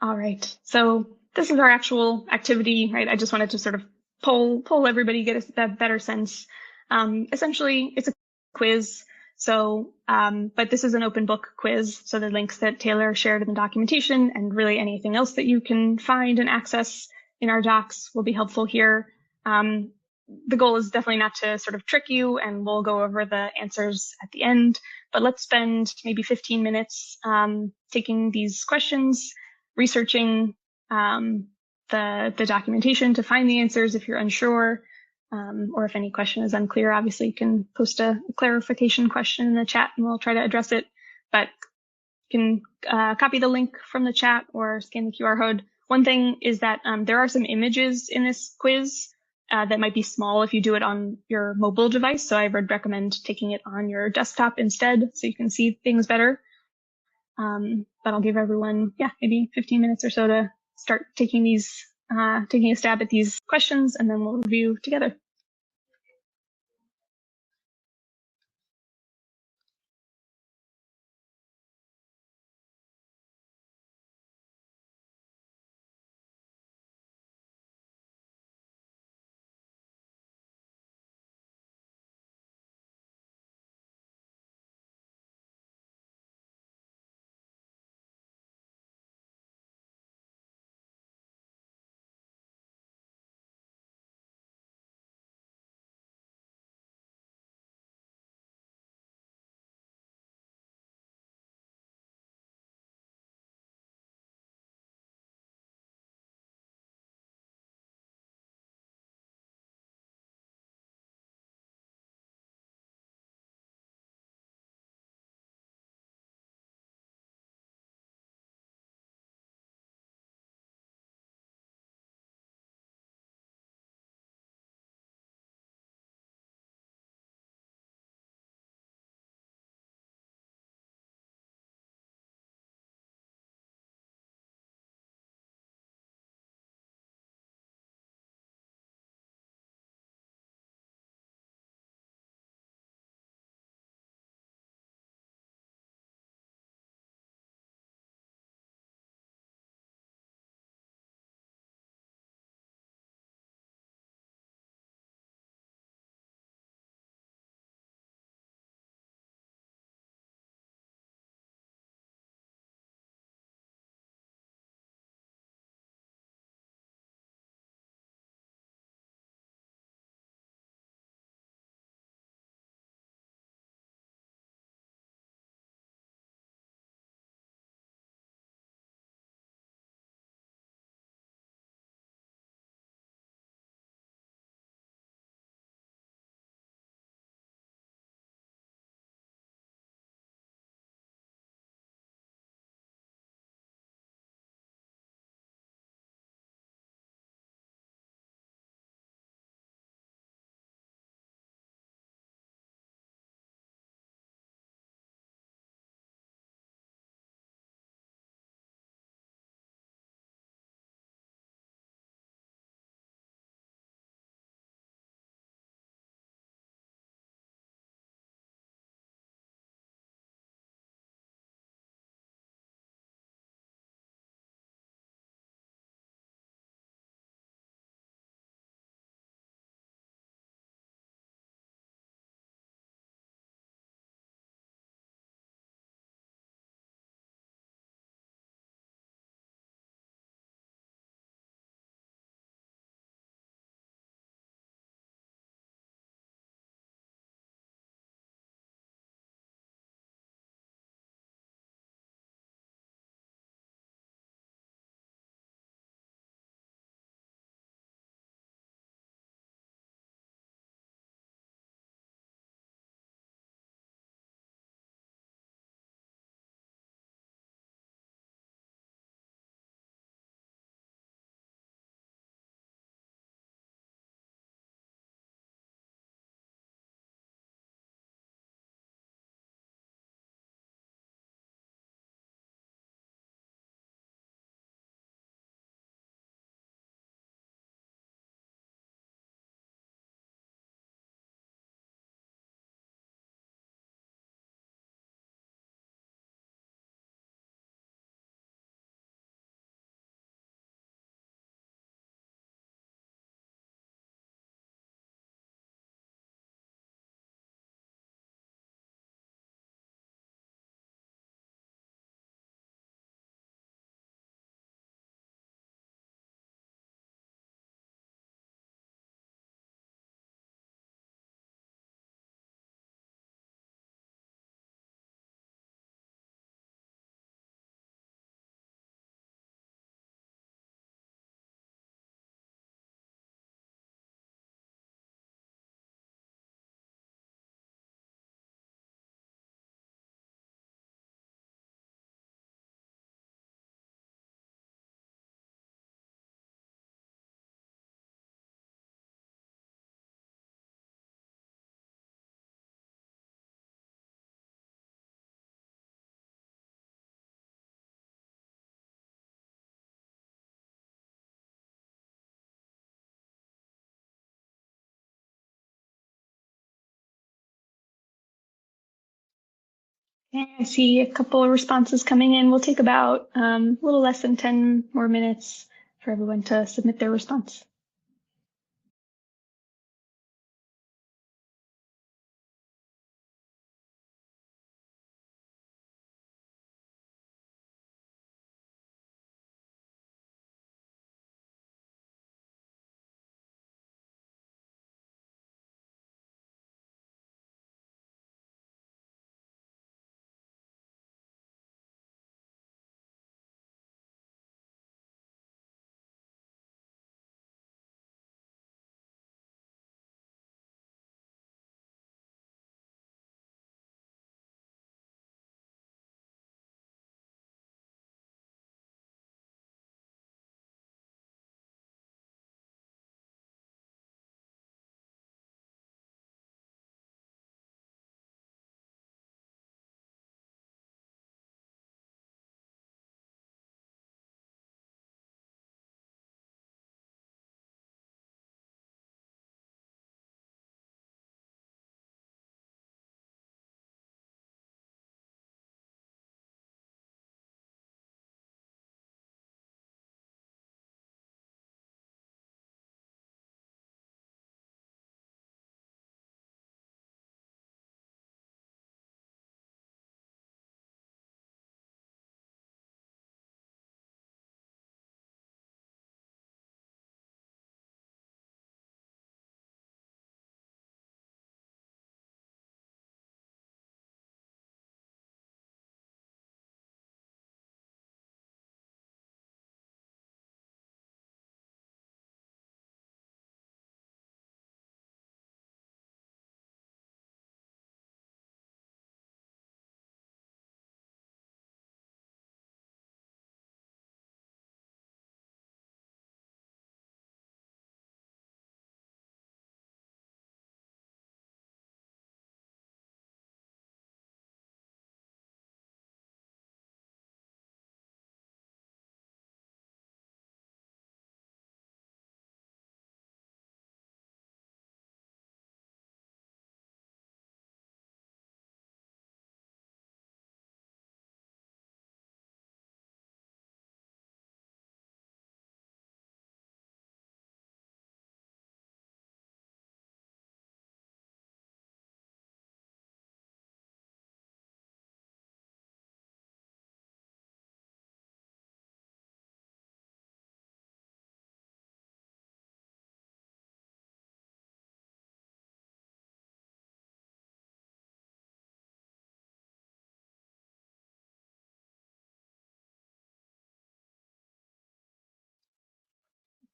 All right. So this is our actual activity, right? I just wanted to sort of poll everybody, get a better sense. Essentially, it's a quiz. So, but this is an open book quiz. So the links that Taylor shared in the documentation and really anything else that you can find and access in our docs will be helpful here. the goal is definitely not to sort of trick you, and we'll go over the answers at the end. But let's spend maybe 15 minutes taking these questions, researching the documentation to find the answers if you're unsure, or if any question is unclear, obviously you can post a clarification question in the chat and we'll try to address it. But you can copy the link from the chat or scan the QR code. One thing is that there are some images in this quiz that might be small if you do it on your mobile device. So I would recommend taking it on your desktop instead so you can see things better. But I'll give everyone, maybe 15 minutes or so to start taking a stab at these questions, and then we'll review together. I see a couple of responses coming in. We'll take about a little less than 10 more minutes for everyone to submit their response.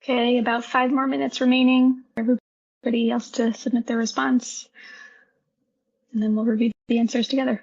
Okay, about 5 more minutes remaining for everybody else to submit their response, and then we'll review the answers together.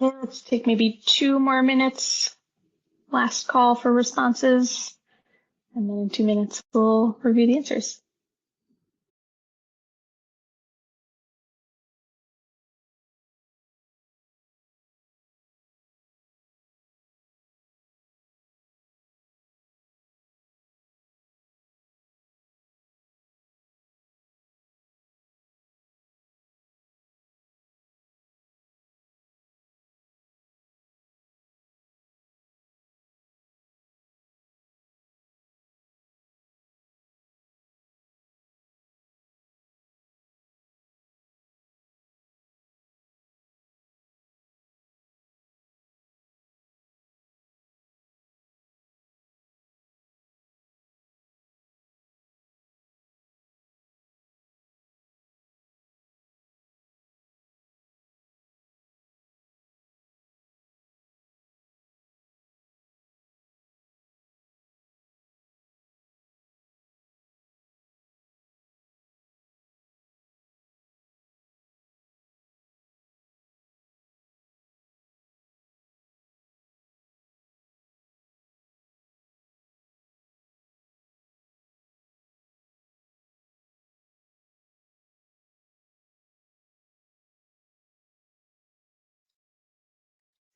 Okay, let's take maybe 2 more minutes. Last call for responses. And then in 2 minutes, we'll review the answers.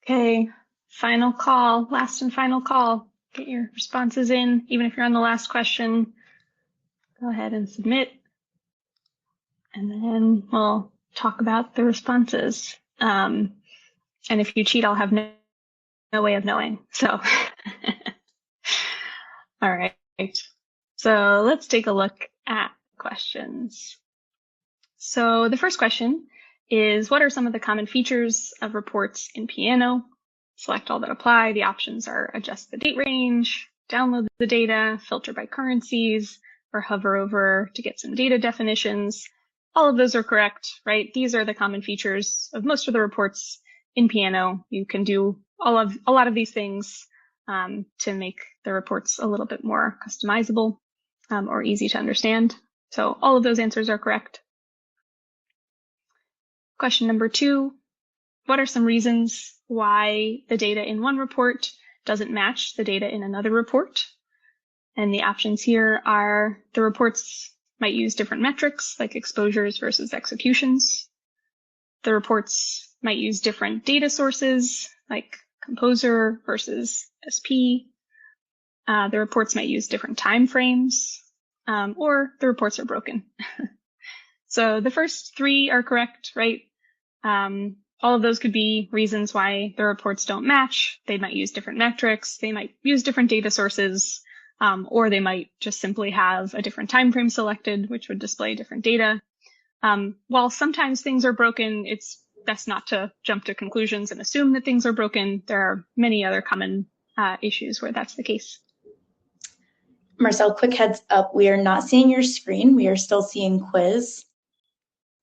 Okay, final call, last and final call. Get your responses in, even if you're on the last question. Go ahead and submit. And then we'll talk about the responses. And if you cheat, I'll have no way of knowing. So, all right. So let's take a look at questions. So the first question is, what are some of the common features of reports in Piano? Select all that apply. The options are adjust the date range, download the data, filter by currencies, or hover over to get some data definitions. All of those are correct, right? These are the common features of most of the reports in Piano. You can do a lot of these things to make the reports a little bit more customizable or easy to understand. So all of those answers are correct. Question number 2, what are some reasons why the data in one report doesn't match the data in another report? And the options here are the reports might use different metrics like exposures versus executions. The reports might use different data sources like Composer versus SP. The reports might use different time frames, or the reports are broken. So the first 3 are correct, right? All of those could be reasons why the reports don't match. They might use different metrics. They might use different data sources, or they might just simply have a different time frame selected, which would display different data. While sometimes things are broken, it's best not to jump to conclusions and assume that things are broken. There are many other common issues where that's the case. Marcel, quick heads up. We are not seeing your screen. We are still seeing quiz.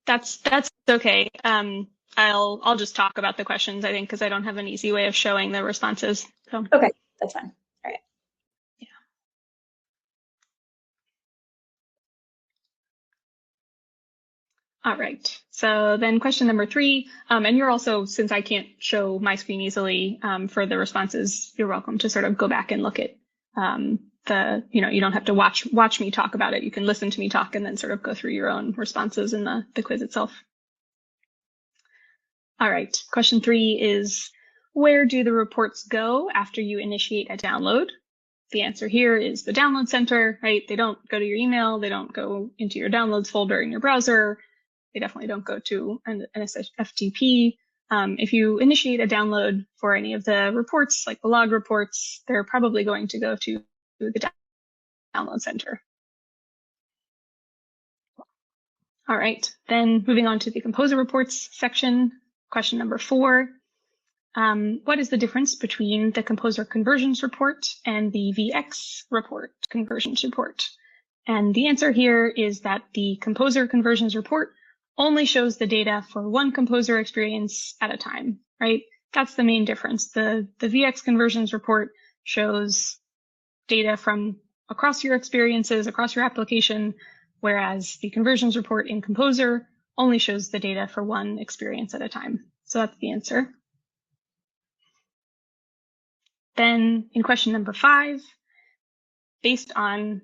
That's okay. I'll just talk about the questions, I think, because I don't have an easy way of showing the responses. So. Okay, that's fine. All right. Yeah. All right. So then question number 3, and you're also, since I can't show my screen easily for the responses, you're welcome to sort of go back and look at you don't have to watch me talk about it. You can listen to me talk and then sort of go through your own responses in the quiz itself. All right. Question 3 is, where do the reports go after you initiate a download? The answer here is the download center, right? They don't go to your email. They don't go into your downloads folder in your browser. They definitely don't go to an FTP. If you initiate a download for any of the reports, like the log reports, they're probably going to go to the download center. All right, then moving on to the Composer reports section, question number 4. What is the difference between the Composer conversions report and the VX report conversions report? And the answer here is that the Composer conversions report only shows the data for one Composer experience at a time, right? That's the main difference. The VX conversions report shows data from across your experiences, across your application, whereas the conversions report in Composer only shows the data for one experience at a time. So that's the answer. Then in question number 5, based on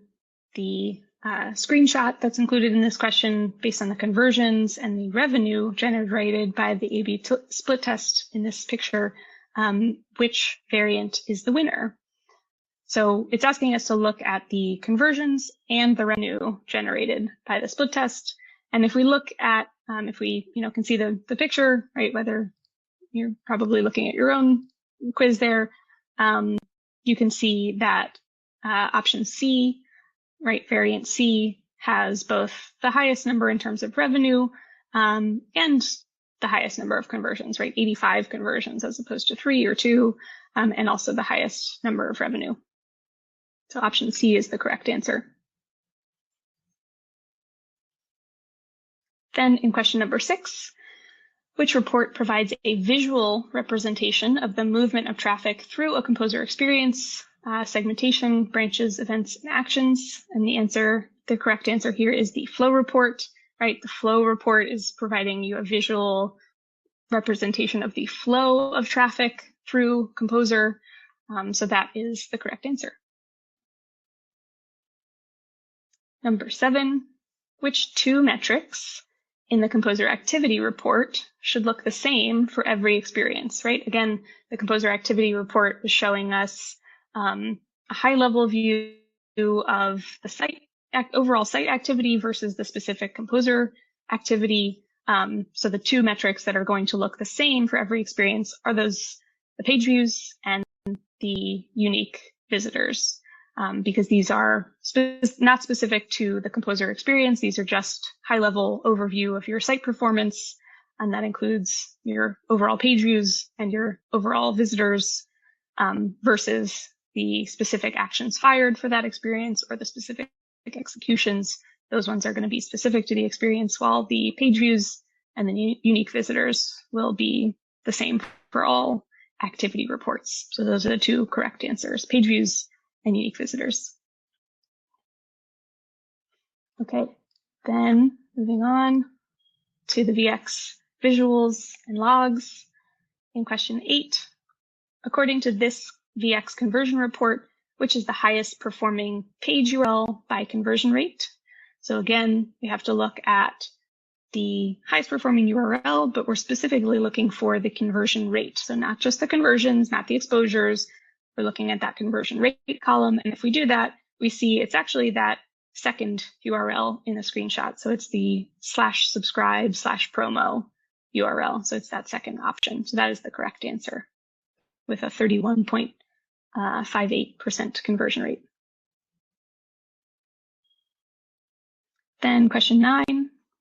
the screenshot that's included in this question, based on the conversions and the revenue generated by the A/B split test in this picture, which variant is the winner? So it's asking us to look at the conversions and the revenue generated by the split test. And if we look at, if we can see the picture, right, whether you're probably looking at your own quiz there, you can see that option C, right, variant C, has both the highest number in terms of revenue and the highest number of conversions, right, 85 conversions as opposed to 3 or 2, and also the highest number of revenue. So option C is the correct answer. Then in question number 6, which report provides a visual representation of the movement of traffic through a composer experience, segmentation, branches, events, and actions? And the correct answer here is the flow report, right? The flow report is providing you a visual representation of the flow of traffic through composer. So that is the correct answer. Number 7, which 2 metrics in the composer activity report should look the same for every experience, right? Again, the composer activity report is showing us a high-level view of the site overall site activity versus the specific composer activity. So the 2 metrics that are going to look the same for every experience are the page views and the unique visitors. Because these are not specific to the composer experience. These are just high-level overview of your site performance, and that includes your overall page views and your overall visitors versus the specific actions fired for that experience or the specific executions. Those ones are going to be specific to the experience, while the page views and the unique visitors will be the same for all activity reports. So those are the 2 correct answers, page views and unique visitors. Okay, then moving on to the VX visuals and logs. In question 8, according to this VX conversion report, which is the highest performing page URL by conversion rate? So again, we have to look at the highest performing URL, but we're specifically looking for the conversion rate. So not just the conversions, not the exposures. We're looking at that conversion rate column. And if we do that, we see it's actually that second URL in the screenshot. So it's the /subscribe/promo URL. So it's that second option. So that is the correct answer with a 31.58% conversion rate. Then question 9,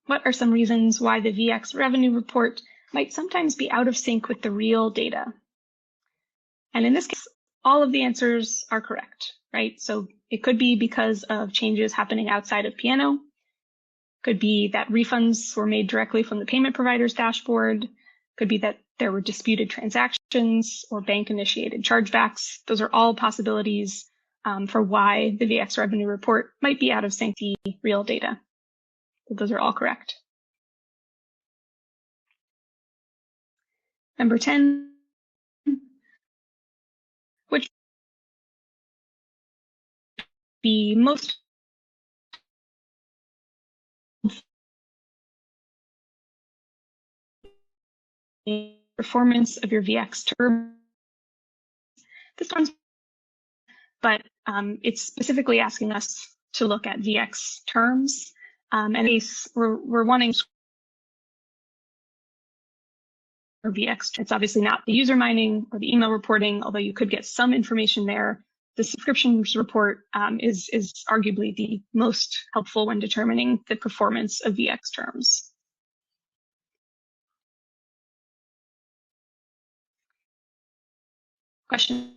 what are some reasons why the VX revenue report might sometimes be out of sync with the real data? And in this case, all of the answers are correct, right? So it could be because of changes happening outside of Piano. Could be that refunds were made directly from the payment provider's dashboard. Could be that there were disputed transactions or bank-initiated chargebacks. Those are all possibilities for why the VX revenue report might be out of sync with the real data. So those are all correct. Number 10, which the most performance of your VX term. This one's, but it's specifically asking us to look at VX terms. And we're wanting for VX. It's obviously not the user mining or the email reporting, although you could get some information there. The subscriptions report is arguably the most helpful when determining the performance of VX terms. Question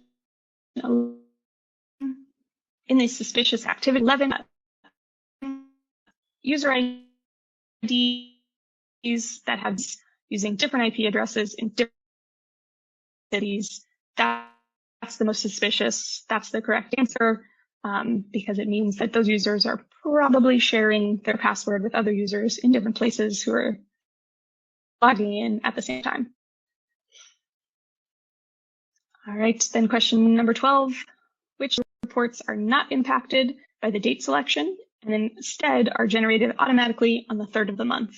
11. In the suspicious activity 11, user IDs that have using different IP addresses in different cities, that's the most suspicious. That's the correct answer because it means that those users are probably sharing their password with other users in different places who are logging in at the same time. All right, then question number 12, which reports are not impacted by the date selection and instead are generated automatically on the 3rd of the month?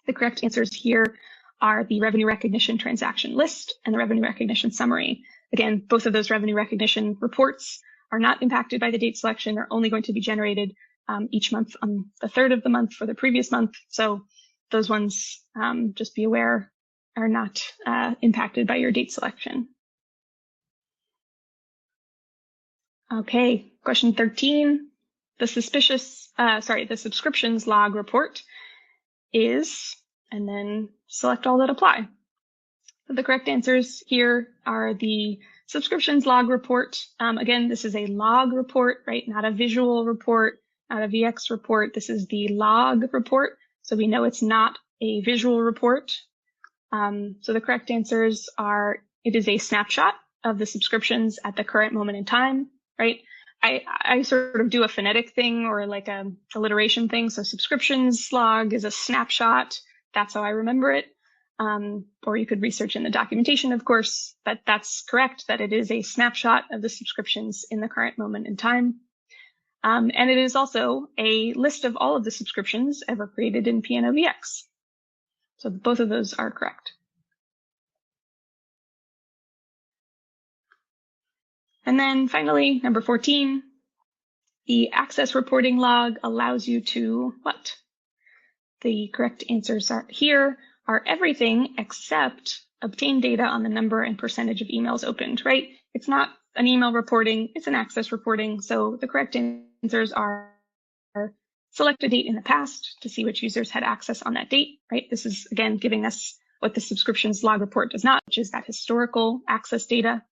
The correct answers here are the revenue recognition transaction list and the revenue recognition summary. Again, both of those revenue recognition reports are not impacted by the date selection. They're only going to be generated each month on the 3rd of the month for the previous month. So those ones, just be aware, are not impacted by your date selection. Okay, question 13. The subscriptions log report is, and then select all that apply. The correct answers here are the subscriptions log report. Again, this is a log report, right? Not a visual report, not a VX report. This is the log report. So we know it's not a visual report. So the correct answers are, it is a snapshot of the subscriptions at the current moment in time, right? I sort of do a phonetic thing or like a alliteration thing. So subscriptions log is a snapshot. That's how I remember it. Or you could research in the documentation, of course, but that's correct, that it is a snapshot of the subscriptions in the current moment in time. And it is also a list of all of the subscriptions ever created in PNOVX. So both of those are correct. And then finally, number 14, the access reporting log allows you to what? The correct answers are here are everything except obtain data on the number and percentage of emails opened, right? It's not an email reporting, it's an access reporting. So the correct answers are select a date in the past to see which users had access on that date, right? This is, again, giving us what the subscriptions log report does not, which is that historical access data.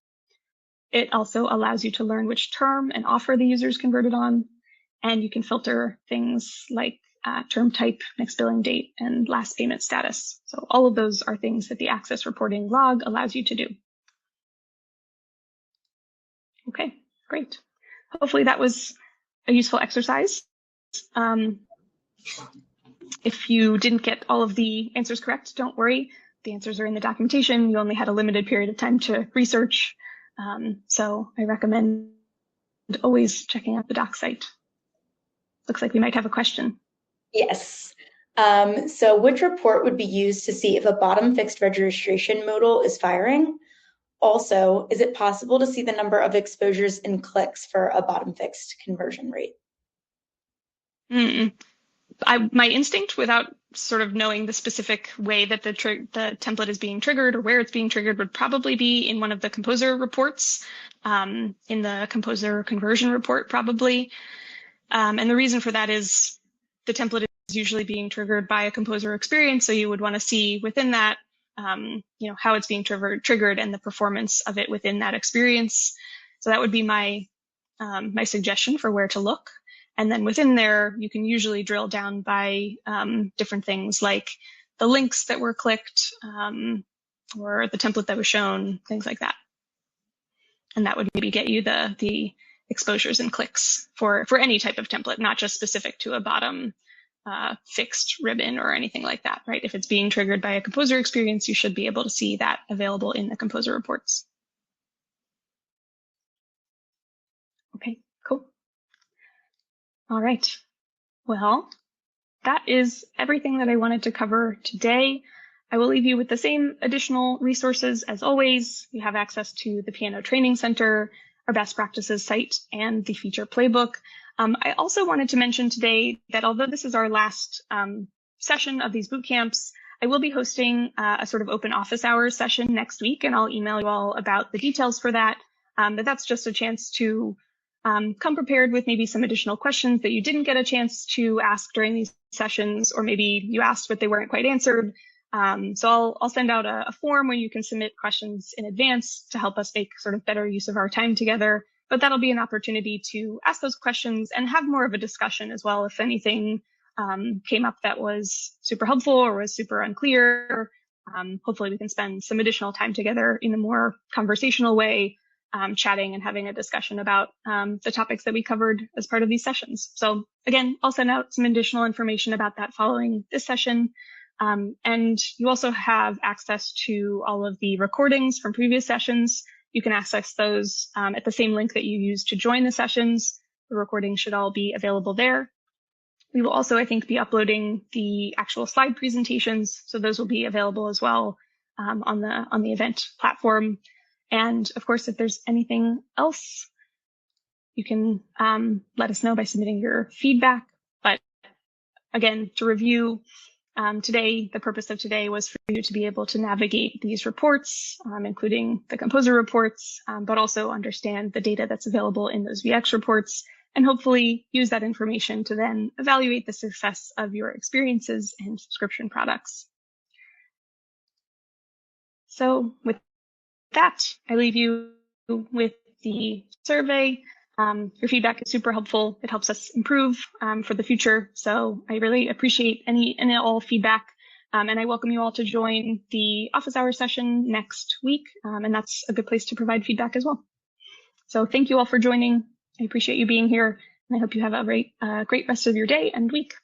It also allows you to learn which term and offer the users converted on, and you can filter things like term type, next billing date, and last payment status. So all of those are things that the access reporting log allows you to do. Okay, great. Hopefully that was a useful exercise. If you didn't get all of the answers correct, don't worry. The answers are in the documentation. You only had a limited period of time to research. So I recommend always checking out the doc site. Looks like we might have a question. Yes. So which report would be used to see if a bottom fixed registration modal is firing? Also, is it possible to see the number of exposures and clicks for a bottom fixed conversion rate? My instinct, without sort of knowing the specific way that the template is being triggered or where it's being triggered, would probably be in one of the composer reports, in the composer conversion report, probably. And the reason for that is the template is usually being triggered by a composer experience, so you would want to see within that, how it's being triggered and the performance of it within that experience. So that would be my my suggestion for where to look. And then within there, you can usually drill down by different things like the links that were clicked or the template that was shown, things like that. And that would maybe get you the exposures and clicks for any type of template, not just specific to a bottom fixed ribbon or anything like that, right? If it's being triggered by a composer experience, you should be able to see that available in the composer reports. Okay, cool. All right. Well, that is everything that I wanted to cover today. I will leave you with the same additional resources as always. You have access to the Piano Training Center, our best practices site, and the feature playbook. I also wanted to mention today that although this is our last session of these boot camps, I will be hosting a sort of open office hours session next week, and I'll email you all about the details for that. But that's just a chance to come prepared with maybe some additional questions that you didn't get a chance to ask during these sessions, or maybe you asked but they weren't quite answered. So I'll send out a form where you can submit questions in advance to help us make sort of better use of our time together. But that'll be an opportunity to ask those questions and have more of a discussion as well. If anything came up that was super helpful or was super unclear, hopefully we can spend some additional time together in a more conversational way, chatting and having a discussion about the topics that we covered as part of these sessions. So again, I'll send out some additional information about that following this session. And you also have access to all of the recordings from previous sessions. You can access those at the same link that you used to join the sessions. The recordings should all be available there. We will also, I think, be uploading the actual slide presentations, so those will be available as well on the event platform. And of course, if there's anything else, you can let us know by submitting your feedback. But again, to review, today, the purpose of today was for you to be able to navigate these reports, including the composer reports, but also understand the data that's available in those VX reports, and hopefully use that information to then evaluate the success of your experiences and subscription products. So with that, I leave you with the survey. Your feedback is super helpful. It helps us improve for the future. So I really appreciate any and all feedback. And I welcome you all to join the office hour session next week. And that's a good place to provide feedback as well. So thank you all for joining. I appreciate you being here, and I hope you have a great rest of your day and week.